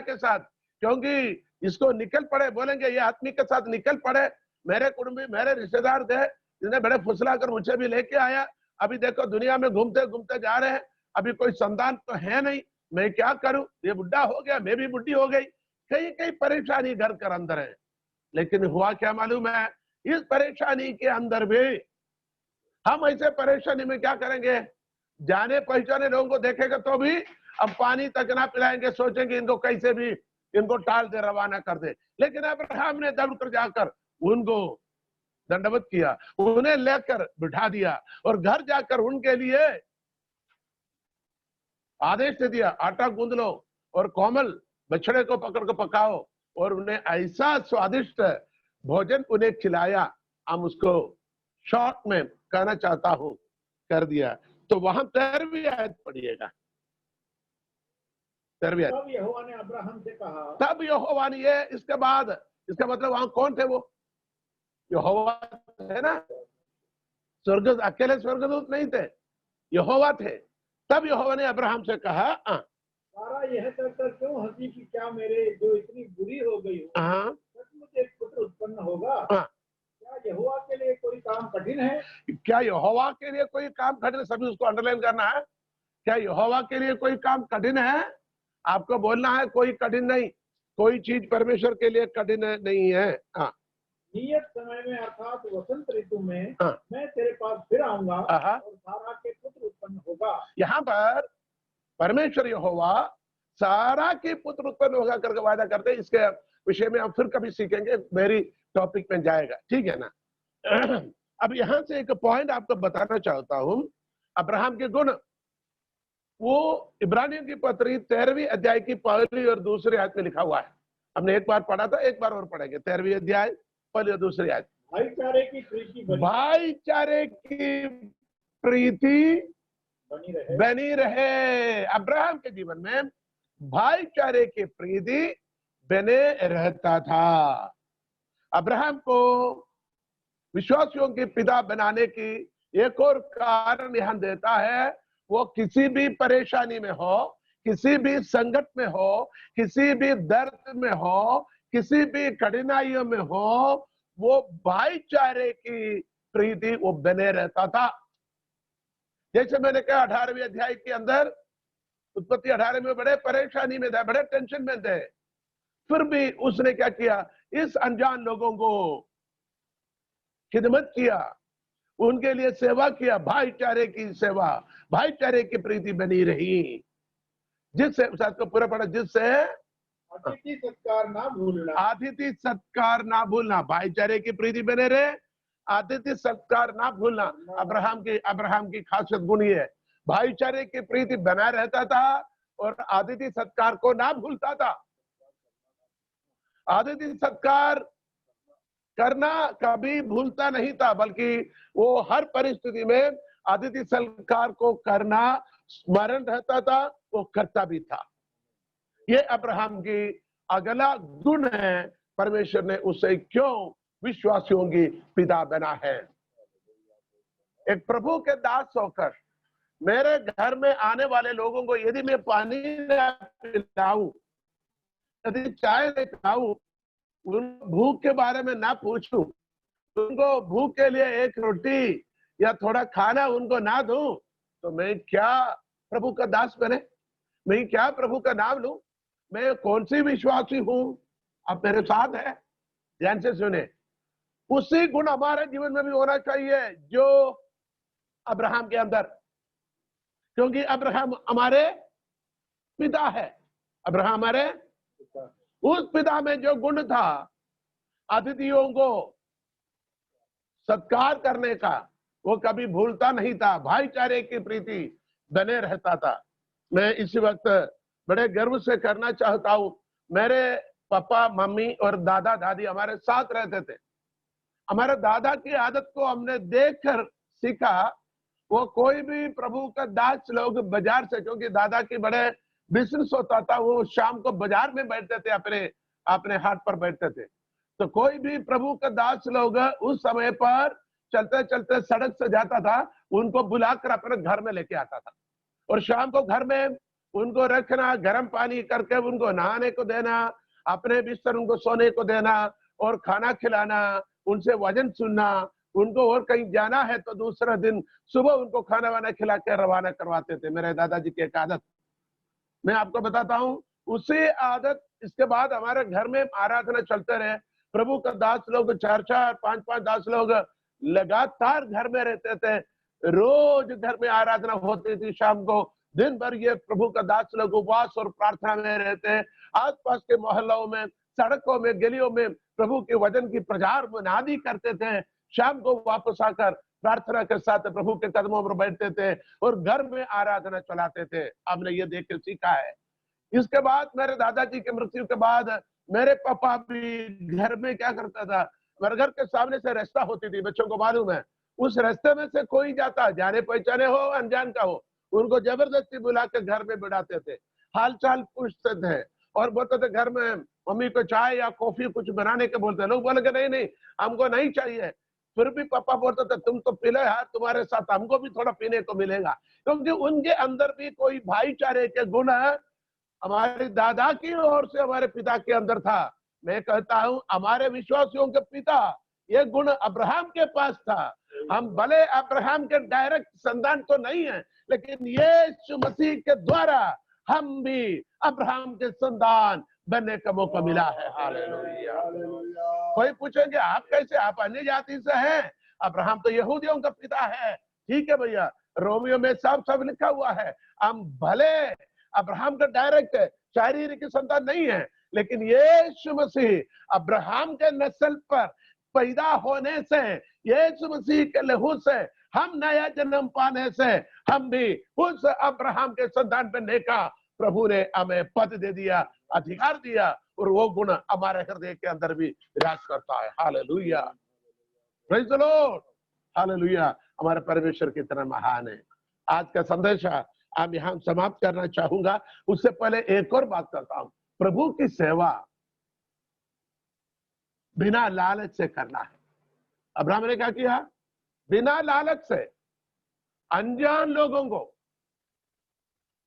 के साथ, क्योंकि इसको निकल पड़े, बोलेंगे ये आदमी के साथ निकल पड़े। मेरे कुटुंबी, मेरे रिश्तेदार थे, जिन्हें बड़े फुसला कर मुझे भी लेके आया अभी देखो दुनिया में घूमते घूमते जा रहे हैं, अभी कोई संतान तो है नहीं, मैं क्या करूं, ये बुढ़ा हो गया, मैं भी बुढ़ी हो गई, कई कई परेशानी घर के अंदर है। लेकिन हुआ क्या मालूम है, इस परेशानी के अंदर भी हम ऐसे परेशानी में क्या करेंगे, जाने पहचाने लोगों को देखेगा तो भी अब पानी तक ना पिलाएंगे, सोचेंगे इनको कैसे भी इनको टाल दे, रवाना कर दे। लेकिन अब्राहम ने दौड़कर जाकर उनको दंडवत किया, उन्हें लेकर बिठा दिया और घर जाकर उनके लिए आदेश दे दिया, आटा गूंद लो और कोमल बछड़े को पकड़ कर पकाओ, और उन्हें ऐसा स्वादिष्ट भोजन उन्हें खिलाया। हम उसको शॉर्ट में कहना चाहता हूं, कर दिया। तो वहां 13वीं आयत पढ़िएगा, 13वीं आयत। तब यहोवा ने अब्राहम से कहा, तब यहोवा ने, ये इसके बाद, इसका मतलब वहां कौन थे, वो यहोवा है ना, स्वर्ग, अकेले स्वर्गदूत नहीं थे, यहोवा थे। तब यहोवा ने अब्राहम से कहा, सारा यह कहकर क्यों हंसी कि क्या मेरे जो इतनी बुरी हो गई हो, सचमुच एक पुत्र उत्पन्न होगा? क्या यहोवा के लिए कोई काम कठिन है? क्या यहोवा के लिए कोई काम कठिन है? सभी उसको अंडरलाइन करना है। क्या यहोवा के लिए कोई काम कठिन है? आपको बोलना है कोई कठिन नहीं, कोई चीज परमेश्वर के लिए कठिन नहीं है। नियत समय में अर्थात वसंत ऋतु में मैं तेरे पास फिर आऊंगा और सारा के पुत्र उत्पन्न होगा। यहाँ पर परमेश्वर यहोवा सारा के पुत्र उत्पन्न होगा करके वादा करते हैं। इसके विषय में हम फिर कभी सीखेंगे, मेरी टॉपिक में जाएगा, ठीक है ना। अब यहां से एक पॉइंट आपको बताना चाहता हूं, अब्राहम के गुण, वो इब्रानियों की पत्री 13वीं अध्याय की पहली और दूसरी आयत में लिखा हुआ है। हमने एक बार पढ़ा था, एक बार और पढ़ेंगे। 13वीं अध्याय पहली और दूसरी आयत। भाईचारे की प्रीति बनी रहे। अब्राहम के जीवन में भाईचारे की प्रीति बने रहता था। अब्राहम को विश्वासियों के पिता बनाने की एक और कारण यहां देता है, वो किसी भी परेशानी में हो, किसी भी संकट में हो, किसी भी दर्द में हो, किसी भी कठिनाइयों में हो, वो भाईचारे की प्रीति वो बने रहता था। जैसे मैंने कहा 18वीं अध्याय के अंदर, उत्पत्ति 18 में बड़े परेशानी में थे, बड़े टेंशन में थे, फिर भी उसने क्या किया, इस अनजान लोगों को खिदमत किया, उनके लिए सेवा किया, भाईचारे की सेवा, भाईचारे की प्रीति बनी रही, जिससे साथ को पूरा पड़ा, जिससे अतिथि सत्कार ना भूलना, अतिथि सत्कार ना भूलना, भाईचारे की प्रीति बने रहे, अतिथि सत्कार ना भूलना। अब्राहम की खासियत गुण ये है, भाईचारे की प्रीति बना रहता था और अतिथि सत्कार को ना भूलता था। अतिथि सत्कार करना कभी भूलता नहीं था, बल्कि वो हर परिस्थिति में अतिथि सत्कार को करना स्मरण रहता था, वो करता भी था। ये अब्राहम की अगला गुण है। परमेश्वर ने उसे क्यों विश्वासियों की पिता बना है। एक प्रभु के दास होकर मेरे घर में आने वाले लोगों को यदि मैं पानी न पिलाऊं, यदि चाय न पिलाऊं, उन भूख के बारे में ना पूछूं, उनको भूख के लिए एक रोटी या थोड़ा खाना उनको ना दूं, तो मैं क्या प्रभु का दास बने, मैं क्या प्रभु का नाम लूं, मैं कौन सी विश्वासी हूं। आप मेरे साथ है, ध्यान से सुने। उसी गुण हमारे जीवन में भी होना चाहिए जो अब्राहम के अंदर, क्योंकि अब्राहम हमारे पिता है। अब्राहम हमारे उस पिता में जो गुण था, अतिथियों को सत्कार करने का, वो कभी भूलता नहीं था, भाईचारे की प्रीति बने रहता था। मैं इसी वक्त बड़े गर्व से करना चाहता हूं, मेरे पापा मम्मी और दादा दादी हमारे साथ रहते थे। हमारे दादा की आदत को हमने देखकर सीखा। वो कोई भी प्रभु का दास लोग बाजार से, क्योंकि दादा की बड़े बिजनेस होता था, वो शाम को बाजार में बैठते थे, अपने हाथ पर बैठते थे। तो कोई भी प्रभु का दास लोग उस समय पर चलते चलते सड़क से जाता था, उनको बुलाकर अपने घर में लेके आता था, और शाम को घर में उनको रखना, गर्म पानी करके उनको नहाने को देना, अपने बिस्तर उनको सोने को देना और खाना खिलाना, उनसे वजन सुनना, उनको और कहीं जाना है तो दूसरा दिन सुबह उनको खाना वाना खिला के रवाना करवाते थे। मेरे दादाजी की एक आदत मैं आपको बताता हूँ। उसी आदत इसके बाद हमारे घर में आराधना चलते रहे। प्रभु का दास लोग 4-4 5-5 दास लोग लगातार घर में रहते थे। रोज घर में आराधना होती थी। शाम को दिन भर ये प्रभु का दास लोग उपवास और प्रार्थना में रहते हैं। आसपास के मोहल्लों में, सड़कों में, गलियों में प्रभु के वचन की प्रचार मुनादी करते थे। शाम को वापस आकर प्रार्थना के साथ प्रभु के कदमों पर बैठते थे और घर में आराधना चलाते थे। हमने ये देख के सीखा है। इसके बाद मेरे दादाजी की मृत्यु के बाद मेरे पापा भी घर में क्या करता था, मेरे घर के सामने से रास्ता होती थी, बच्चों को मालूम है। उस रास्ते में से कोई जाता, जाने पहचाने हो अनजान का हो, उनको जबरदस्ती बुला के घर में बिठाते थे, हाल चाल पूछते थे और बोलते थे घर में मम्मी को चाय या कॉफी कुछ बनाने के बोलते। लोग बोले नहीं नहीं हमको नहीं चाहिए। फिर भी पापा बोलते थे तुम तो पी लो यार, तुम्हारे साथ हमको भी थोड़ा पीने को मिलेगा। क्योंकि उनके अंदर भी कोई भाईचारे के गुण हमारे दादा की ओर से हमारे पिता के अंदर था। मैं कहता हूं हमारे विश्वासियों के पिता ये गुण अब्राहम के पास था। हम भले अब्राहम के डायरेक्ट संतान तो नहीं है, लेकिन यीशु मसीह के द्वारा हम भी अब्राहम के संतान बनने का मौका मिला है। हालेलुया। कोई पूछेंगे आप कैसे, आप अन्य जाति से हैं? अब्राहम तो यहूदियों का पिता है। ठीक है भैया, रोमियो में साफ साफ लिखा हुआ है। हम भले अब्राहम का डायरेक्ट शारीरिक संतान नहीं है, लेकिन यीशु मसीह अब्राहम के नस्ल पर पैदा होने से, यीशु मसीह के लहू से हम नया जन्म पाने से हम भी उस अब्राहम के संतान बनने का प्रभु ने हमें पद दे दिया, अधिकार दिया, और वो गुण हमारे हृदय के अंदर भी विराज करता है। Hallelujah, praise the Lord, hallelujah. हमारे परमेश्वर कितना महान है। आज का संदेश अब यहाँ समाप्त करना चाहूंगा। उससे पहले एक और बात करता हूं। प्रभु की सेवा बिना लालच से करना है। अब्राहम ने क्या किया? बिना लालच से अनजान लोगों को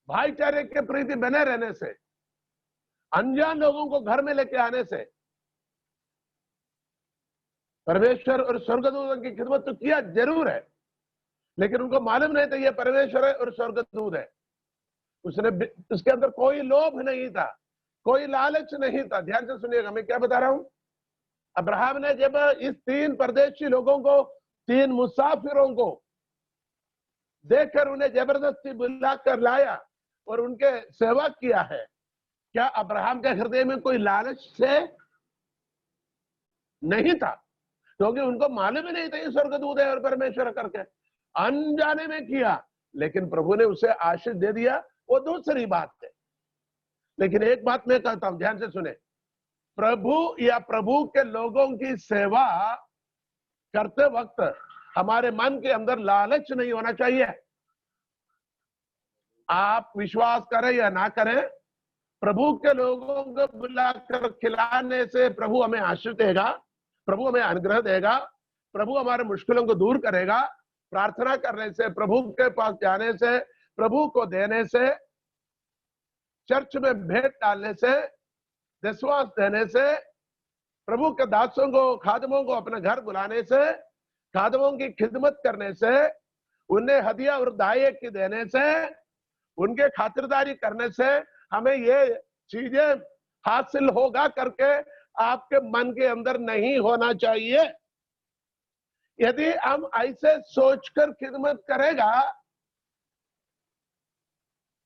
भाईचारे के प्रति बने रहने से, अनजान लोगों को घर में लेके आने से परमेश्वर और स्वर्गदूतों की खिदमत तो किया जरूर है, लेकिन उनको मालूम नहीं था ये परमेश्वर है और स्वर्गदूत है। उसके अंदर कोई लोभ नहीं था, कोई लालच नहीं था। ध्यान से सुनिएगा मैं क्या बता रहा हूं। अब्राहम ने जब इस 3 परदेशी लोगों को, 3 मुसाफिरों को देखकर उन्हें जबरदस्ती बुलाकर लाया और उनके सेवा किया है, क्या अब्राहम के हृदय में कोई लालच से नहीं था? क्योंकि उनको मालूम ही नहीं था ये स्वर्गदूत है और परमेश्वर करके, अनजाने में किया, लेकिन प्रभु ने उसे आशीष दे दिया, वो दूसरी बात है। लेकिन एक बात मैं कहता हूं, ध्यान से सुने। प्रभु या प्रभु के लोगों की सेवा करते वक्त हमारे मन के अंदर लालच नहीं होना चाहिए। आप विश्वास करें या ना करें, प्रभु के लोगों को बुलाकर खिलाने से प्रभु हमें आशीष देगा, प्रभु हमें अनुग्रह देगा, प्रभु हमारे मुश्किलों को दूर करेगा। प्रार्थना करने से, प्रभु के पास जाने से, प्रभु को देने से, चर्च में भेंट डालने से, विश्वास देने से, प्रभु के दासों को, खादमों को अपने घर बुलाने से, खादमों की खिदमत करने से, उन्हें हदिया और दाये की देने से, उनके खातिरदारी करने से हमें ये चीजें हासिल होगा करके आपके मन के अंदर नहीं होना चाहिए। यदि हम ऐसे सोचकर खिदमत करेगा,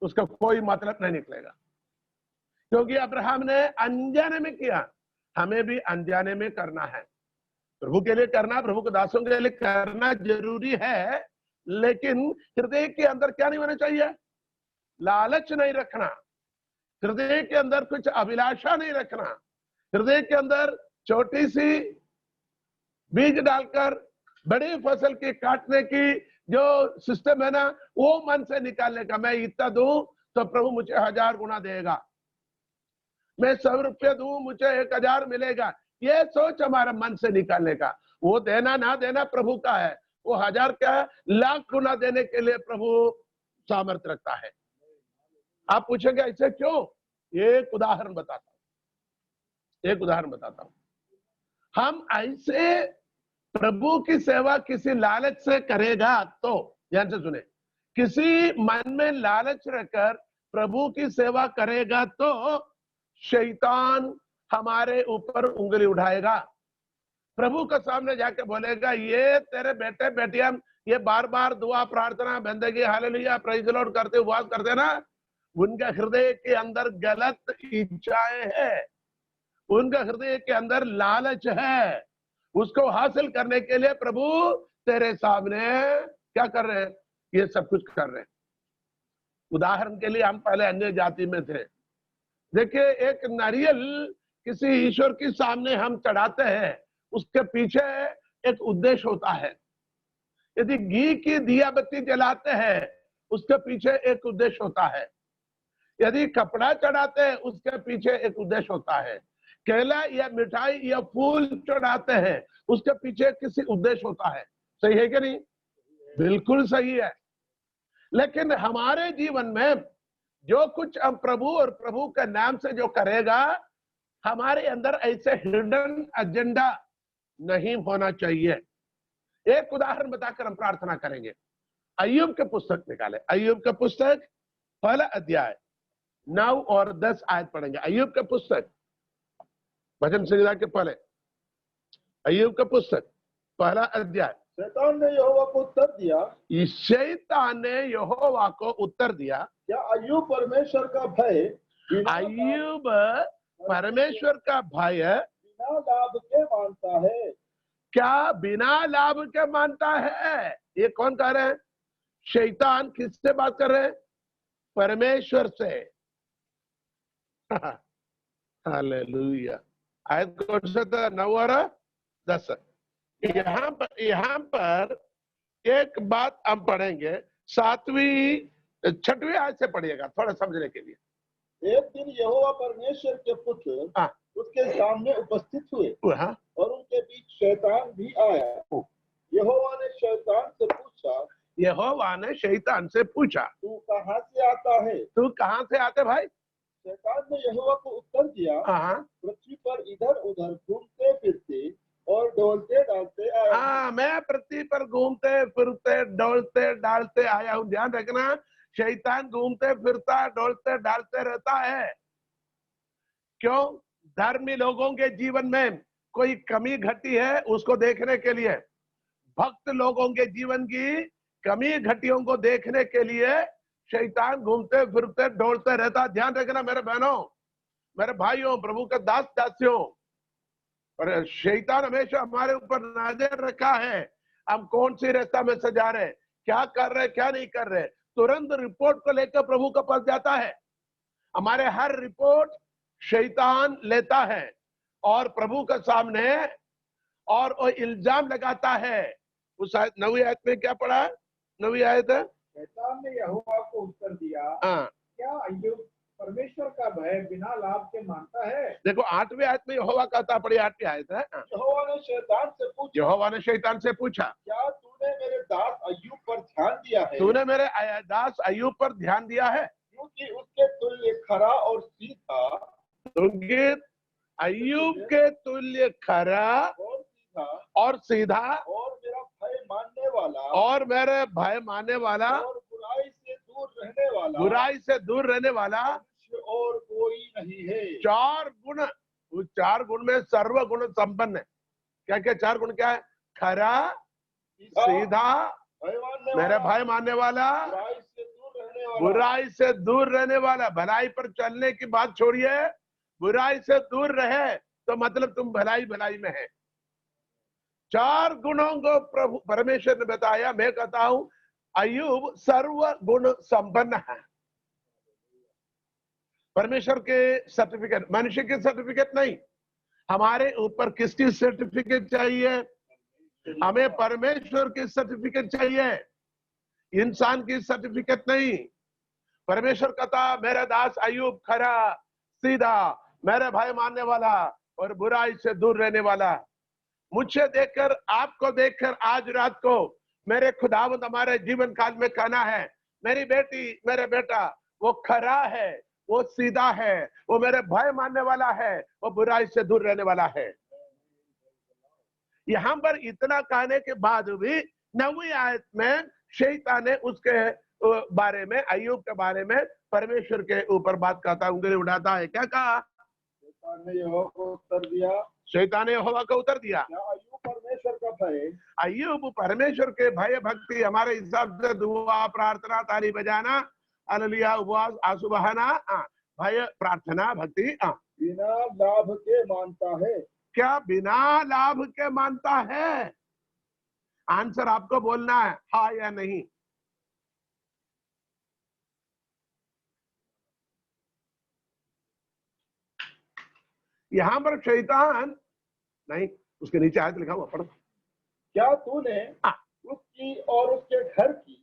उसका कोई मतलब नहीं निकलेगा। क्योंकि अब्राहम ने अनजाने में किया, हमें भी अनजाने में करना है। प्रभु के लिए करना, प्रभु के दासों के लिए करना जरूरी है, लेकिन हृदय के अंदर क्या नहीं होना चाहिए? लालच नहीं रखना, हृदय के अंदर कुछ अभिलाषा नहीं रखना, हृदय के अंदर छोटी सी बीज डालकर बड़ी फसल की काटने की जो सिस्टम है ना, वो मन से निकालने का। मैं इतना दूं तो प्रभु मुझे 1000 गुना देगा, मैं 100 रुपये दूं मुझे 1000 मिलेगा, ये सोच हमारा मन से निकालने का। वो देना ना देना प्रभु का है, वो 1000 क्या है, लाख गुना देने के लिए प्रभु सामर्थ्य रखता है। आप पूछेंगे ऐसे क्यों? एक उदाहरण बताता हूं। हम ऐसे प्रभु की सेवा किसी लालच से करेगा तो, ध्यान से सुने, किसी मन में लालच रखकर प्रभु की सेवा करेगा तो शैतान हमारे ऊपर उंगली उठाएगा। प्रभु के सामने जाके बोलेगा, ये तेरे बेटे बेटियां ये बार बार दुआ प्रार्थना बंदगी हालेलुया प्रेज़ द लॉर्ड करते उपवास करते ना, उनका हृदय के अंदर गलत इच्छाएं है, उनका हृदय के अंदर लालच है। उसको हासिल करने के लिए प्रभु तेरे सामने क्या कर रहे हैं? ये सब कुछ कर रहे हैं। उदाहरण के लिए हम पहले अन्य जाति में थे। देखिए, एक नारियल किसी ईश्वर के सामने हम चढ़ाते हैं, उसके पीछे एक उद्देश्य होता है। यदि घी की दिया बत्ती जलाते हैं, उसके पीछे एक उद्देश्य होता है। यदि कपड़ा चढ़ाते हैं, उसके पीछे एक उद्देश्य होता है। केला या मिठाई या फूल चढ़ाते हैं, उसके पीछे किसी उद्देश्य होता है। सही है कि नहीं? बिल्कुल सही है। लेकिन हमारे जीवन में जो कुछ हम प्रभु और प्रभु के नाम से जो करेगा, हमारे अंदर ऐसे हिडन एजेंडा नहीं होना चाहिए। एक उदाहरण बताकर हम प्रार्थना करेंगे। अय्यूब के पुस्तक निकाले, अय्यूब के पुस्तक पहला अध्याय 9 और 10 आयत पढ़ेंगे। अय्यूब के पुस्तक भजन संहिता के पहले अय्यूब का पुस्तक पहला अध्याय। शैतान ने यहोवा को उत्तर दिया, शैतान ने यहोवा को उत्तर दिया, क्या अय्यूब परमेश्वर का भय अय्यूब परमेश्वर का भय बिना लाभ के मानता है? क्या बिना लाभ के मानता है? ये कौन कह रहे हैं? शैतान किससे बात कर रहे हैं? परमेश्वर से। हालेलुया। आयत कौन सा था? 9 और 10। यहाँ पर एक बात हम पढ़ेंगे, 7वीं 6वीं आयत से पढ़िएगा थोड़ा समझने के लिए। एक दिन यहोवा परमेश्वर के पुत्र उसके सामने उपस्थित हुए और उनके बीच शैतान भी आया। यहोवा ने शैतान से पूछा, तू कहाँ से आता है? तू कहाँ से आते भाई? शैतान ने यहोवा को उत्तर दिया, पृथ्वी पर इधर उधर घूमते फिरते और डोलते डालते आया। मैं पृथ्वी पर घूमते फिरते डोलते डालते आया हूँ। ध्यान रखना, शैतान घूमते फिरता डोलते डालते रहता है। क्यों? धर्मी लोगों के जीवन में कोई कमी घटी है उसको देखने के लिए, भक्त लोगों के जीवन की कमी घटियों को देखने के लिए शैतान घूमते फिरते डोलते रहता। ध्यान रखना मेरे बहनों, मेरे भाइयों, प्रभु के दास दासियों, और शैतान हमेशा हमारे ऊपर नजर रखा है। हम कौन सी रास्ता में से जा रहे, क्या कर रहे, क्या नहीं कर रहे, तुरंत रिपोर्ट को लेकर प्रभु के पास जाता है। हमारे हर रिपोर्ट शैतान लेता है और प्रभु के सामने और वो इल्जाम लगाता है। उस 9वीं आयत में क्या पढ़ा? 9वीं आयत है, शैतान ने यहोवा को उत्तर दिया, क्या अय्यूब परमेश्वर का भय बिना लाभ के मानता है? देखो 8वीं आयत में यहोवा कहता, पढ़ी 8वीं आयत है। यहोवा ने शैतान से पूछा, क्या तूने मेरे दास अय्यूब पर ध्यान दिया है? तूने मेरे दास अय्यूब पर ध्यान दिया है, क्योंकि उसके तुल्य खरा और सीधा, क्योंकि अय्यूब के तुल्य खरा और सीधा और मेरा भय मानने वाला और मेरे भय मानने वाला और बुराई से दूर रहने वाला और कोई नहीं है। 4 गुण, उस 4 गुण में सर्व गुण संपन्न है। क्या क्या 4 गुण क्या है? खरा, सीधा, मेरे भय मानने वाला, बुराई से दूर रहने वाला। भलाई पर चलने की बात छोड़िए, बुराई से दूर रहे तो मतलब तुम भलाई भलाई में है। 4 गुणों को प्रभु परमेश्वर ने बताया। मैं कहता हूं अय्यूब सर्व गुण संपन्न है। परमेश्वर के सर्टिफिकेट, मनुष्य के सर्टिफिकेट नहीं। हमारे ऊपर किसकी सर्टिफिकेट चाहिए? हमें परमेश्वर की सर्टिफिकेट चाहिए, इंसान की सर्टिफिकेट नहीं। परमेश्वर कहता, मेरा दास अय्यूब खरा सीधा, मेरे भाई मानने वाला और बुराई से दूर रहने वाला। मुझे देखकर, आपको देखकर आज रात को मेरे खुदावंद हमारे जीवन काल में कहना है, मेरी बेटी, मेरे बेटा, वो खरा है, वो सीधा है, वो मेरे भय मानने वाला है, वो बुराई से दूर रहने वाला है। यहाँ पर इतना कहने के बाद भी 9वीं आयत में शैतान ने उसके बारे में, अय्यूब के बारे में परमेश्वर के ऊपर बात करता है, उंगली उठाता है। क्या कहा? शैतान ने यहोवा को उत्तर दिया, शैतान ने यहोवा को उत्तर दिया, क्या अय्यूब परमेश्वर का भय, अय्यूब परमेश्वर के भय भक्ति, हमारे हिसाब से दुआ, प्रार्थना, ताली बजाना, हालेलुया, उपवास, आंसू बहाना, भय, प्रार्थना, भक्ति, बिना लाभ के मानता है। क्या बिना लाभ के मानता है? आंसर आपको बोलना है, हाँ या नहीं। यहां पर शैतान नहीं, उसके नीचे आयत लिखा हुआ, पढ़ो। क्या तूने उसकी और उसके घर की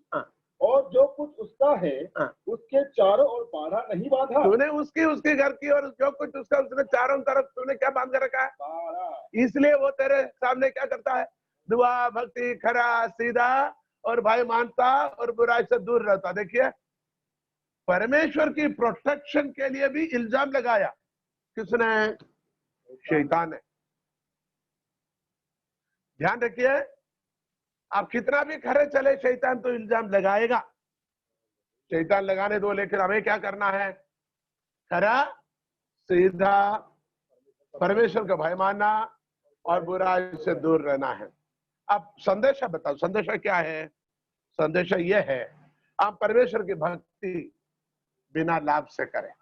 और जो कुछ उसका है उसके चारों ओर बाड़ा नहीं बांधा? तूने उसके घर की और जो कुछ उसका, उसने चारों तरफ तूने क्या बांध कर रखा है? बाड़ा। इसलिए वो तेरे सामने क्या करता है? दुआ, भक्ति, खरा, सीधा और भाई मानता और बुराई से दूर रहता। देखिए, परमेश्वर की प्रोटेक्शन के लिए भी इल्जाम लगाया। किसने? शैतान ने। ध्यान रखिए, आप कितना भी खरे चले, शैतान तो इल्जाम लगाएगा। शैतान लगाने दो, लेकिन हमें क्या करना है? खरा, सीधा, परमेश्वर का भय मानना और बुराई से दूर रहना है। अब संदेशा बताओ, संदेशा क्या है? संदेशा यह है, आप परमेश्वर की भक्ति बिना लाभ से करें।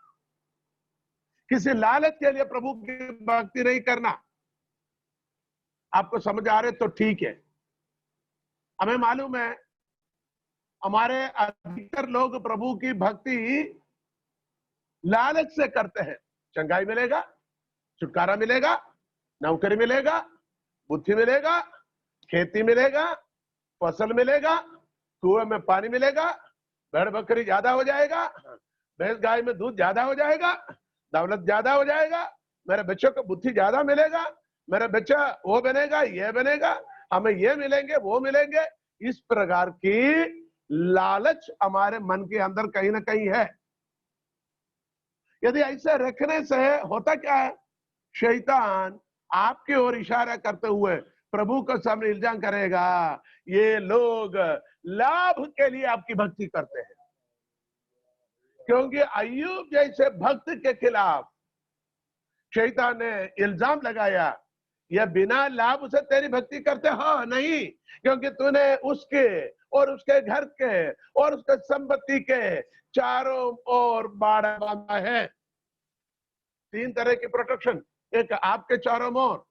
किसी लालच के लिए प्रभु की भक्ति नहीं करना। आपको समझ आ रहे तो ठीक है। हमें मालूम है, हमारे अधिकतर लोग प्रभु की भक्ति लालच से करते हैं। चंगाई मिलेगा, छुटकारा मिलेगा, नौकरी मिलेगा, बुद्धि मिलेगा, खेती मिलेगा, फसल मिलेगा, कुएं में पानी मिलेगा, भेड़ बकरी ज्यादा हो जाएगा, भैंस गाय में दूध ज्यादा हो जाएगा, दौलत ज्यादा हो जाएगा, मेरे बच्चों को बुद्धि ज्यादा मिलेगा, मेरा बच्चा वो बनेगा, ये बनेगा, हमें ये मिलेंगे, वो मिलेंगे। इस प्रकार की लालच हमारे मन के अंदर कहीं ना कहीं है। यदि ऐसे रखने से होता क्या है? शैतान आपकी ओर इशारा करते हुए प्रभु को सामने इल्जाम करेगा, ये लोग लाभ के लिए आपकी भक्ति करते हैं। क्योंकि अय्यूब जैसे भक्त के खिलाफ शैतान ने इल्जाम लगाया, यह बिना लाभ से तेरी भक्ति करते हो नहीं, क्योंकि तूने उसके और उसके घर के और उसके संपत्ति के चारों ओर बाड़ा बांधा है। 3 तरह की प्रोटेक्शन, एक आपके चारों ओर,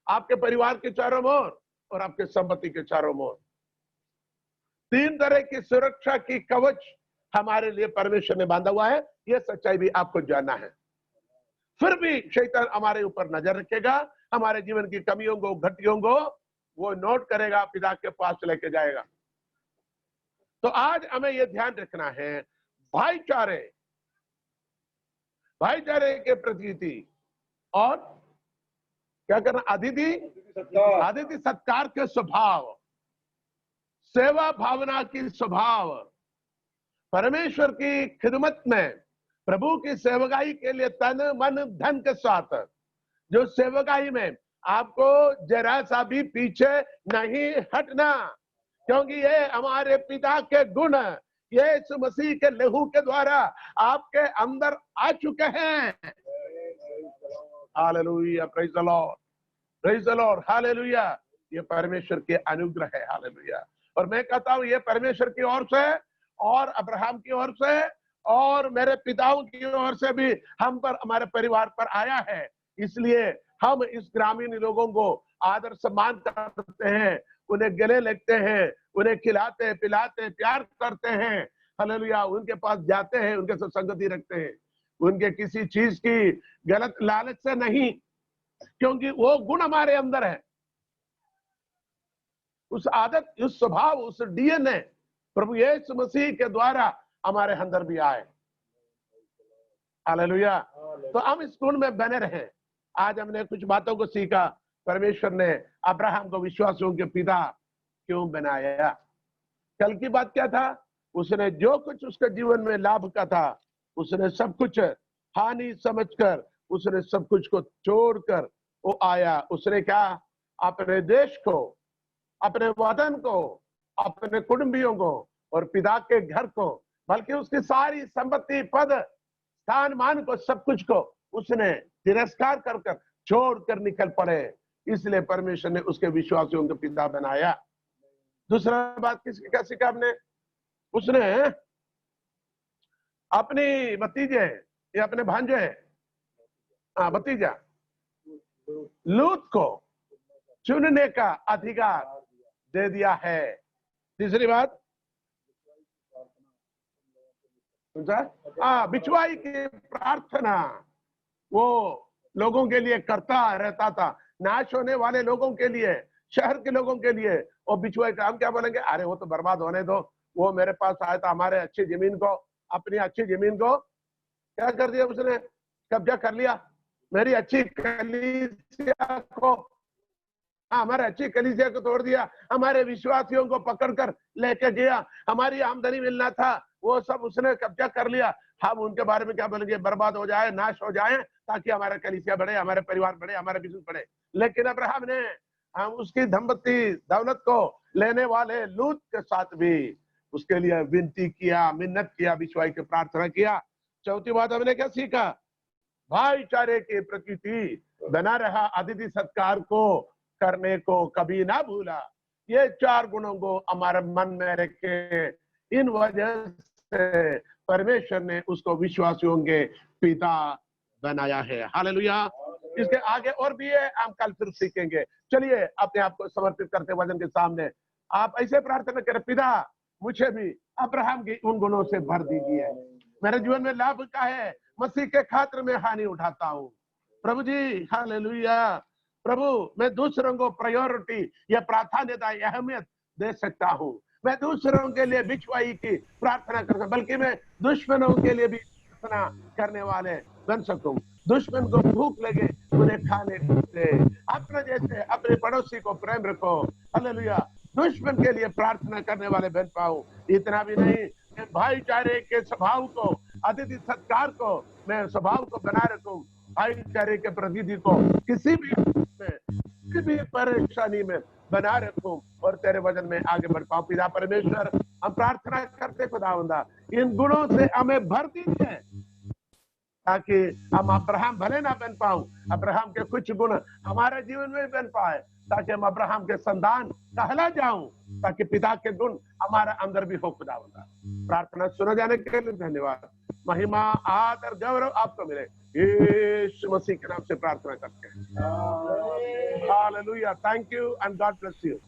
आपके परिवार के चारों ओर और आपके संपत्ति के चारों ओर। 3 तरह की सुरक्षा की कवच हमारे लिए परमेश्वर ने बांधा हुआ है। यह सच्चाई भी आपको जानना है। फिर भी शैतान हमारे ऊपर नजर रखेगा, हमारे जीवन की कमियों को, घटियों को वो नोट करेगा, पिता के पास लेके जाएगा। तो आज हमें यह ध्यान रखना है, भाईचारे के प्रतीति और क्या करना? अतिथि सत्कार के स्वभाव, सेवा भावना की स्वभाव, परमेश्वर की खिदमत में प्रभु की सेवकाई के लिए तन मन धन के साथ जो सेवकाई में आपको जरा सा भी पीछे नहीं हटना, क्योंकि ये हमारे पिता के गुण यीशु मसीह के लहू के द्वारा आपके अंदर आ चुके हैं। Hallelujah, praise the Lord, praise the Lord, hallelujah. ये परमेश्वर के अनुग्रह है, हालेलुया। और मैं कहता हूं ये परमेश्वर की ओर से और अब्राहम की ओर से और मेरे पिताओं की ओर से भी हम पर, हमारे परिवार पर आया है। इसलिए हम इस ग्रामीण लोगों को आदर सम्मान करते हैं, उन्हें गले लगते हैं, उन्हें खिलाते पिलाते प्यार करते हैं, हालेलुया। उनके पास जाते हैं, उनके साथ संगति रखते हैं, उनके किसी चीज की गलत लालच से नहीं, क्योंकि वो गुण हमारे अंदर है। उस आदत, उस स्वभाव, उस डीएनए प्रभु यीशु मसीह के द्वारा हमारे अंदर भी आए, हालेलुया। तो हम इस गुण में बने रहें। आज हमने कुछ बातों को सीखा। परमेश्वर ने अब्राहम को विश्वासियों के पिता क्यों बनाया? कल की बात क्या था? उसने जो कुछ उसके जीवन में लाभ का था, उसने सब कुछ हानि समझकर, उसने सब कुछ को छोड़कर वो आया। उसने क्या? अपने देश को, अपने वतन को, अपने कुटुंबियों को और पिता के घर को, बल्कि उसकी सारी संपत्ति, पद, स्थान, मान को, सब कुछ को उसने तिरस्कार कर कर छोड़कर निकल पड़े। इसलिए परमेश्वर ने उसके विश्वासियों को पिता बनाया। दूसरा बात किसकी क्या सीखा हमने? उसने अपनी भतीजे या अपने भांजे, भतीजा लूत को चुनने का अधिकार दे दिया है। तीसरी बात, बिचवाई की प्रार्थना वो लोगों के लिए करता रहता था, नाश होने वाले लोगों के लिए, शहर के लोगों के लिए। और बिचवाई का हम क्या बोलेंगे? अरे वो तो बर्बाद होने दो, वो मेरे पास आया था, हमारे अच्छी जमीन को, अपनी अच्छी जमीन को क्या कर दिया उसने? कब्जा कर लिया। मेरी अच्छी कलीसिया को, हमारे अच्छी कलीसिया को तोड़ दिया, हमारे विश्वासियों को पकड़कर लेके गया, हमारी आमदनी मिलना था वो सब उसने कब्जा कर लिया। हम उनके बारे में क्या बोलेंगे? बर्बाद हो जाए, नाश हो जाए, ताकि हमारा कलीसिया बढ़े, हमारे परिवार बढ़े, हमारा बिजनेस बढ़े। लेकिन अब्राहम ने हम उसकी धनपत्ती दौलत को लेने वाले लूत के साथ भी उसके लिए विनती किया, मिन्नत किया, विश्वास की प्रार्थना किया। चौथी बात हमने क्या सीखा? भाईचारे के प्रकृति बना रहा, अतिथि सत्कार को करने को कभी ना भूला। ये 4 गुणों को हमारे मन में रखे, इन वजह से परमेश्वर ने उसको विश्वासियों के पिता बनाया है। हालेलुया। इसके आगे और भी है, हम कल फिर सीखेंगे। चलिए अपने आप को समर्पित करते वचन के सामने आप ऐसे प्रार्थना करें, पिता मुझे भी अब्राहम की उन गुणों से भर दीजिए। मेरे जीवन में लाभ का है, मसीह के खातिर में हानि उठाता हूँ प्रभु जी। हालेलुया। प्रभु मैं दूसरों को प्रायोरिटी या प्राधान्यता, अहमियत दे सकता हूँ। मैं दूसरों के लिए बिछवाई की प्रार्थना कर सकता, बल्कि मैं दुश्मनों के लिए भी प्रार्थना करने वाले बन सकूं। दुश्मन को भूख लगे उन्हें खाने दे, अपने जैसे अपने पड़ोसी को प्रेम रखो। हालेलुया। दुश्मन के लिए प्रार्थना करने वाले बन पाऊं। इतना भी नहीं, भाईचारे के स्वभाव को, अतिथि सत्कार को मैं स्वभाव को बना रखूं, भाईचारे के प्रतिनिधि को किसी भी परेशानी में बना रखूं और तेरे वचन में आगे बढ़ पाऊं। पिता परमेश्वर, हम प्रार्थना करते खुदावंदा, इन गुणों से हमें भर दीजिए, ताकि हम अब्राहम भले ना बन पाऊं, अब्राहम के कुछ गुण हमारे जीवन में बन पाए, ताकि हम अब्राहम के संतान कहला जाऊं, ताकि पिता के गुण हमारे अंदर भी हो। खुदावंदा, प्रार्थना सुना जाने के लिए धन्यवाद। महिमा, आदर, गौरव आपको मिले, यीशु मसीह के नाम से प्रार्थना करते हैं। Hallelujah. Thank you and God bless you.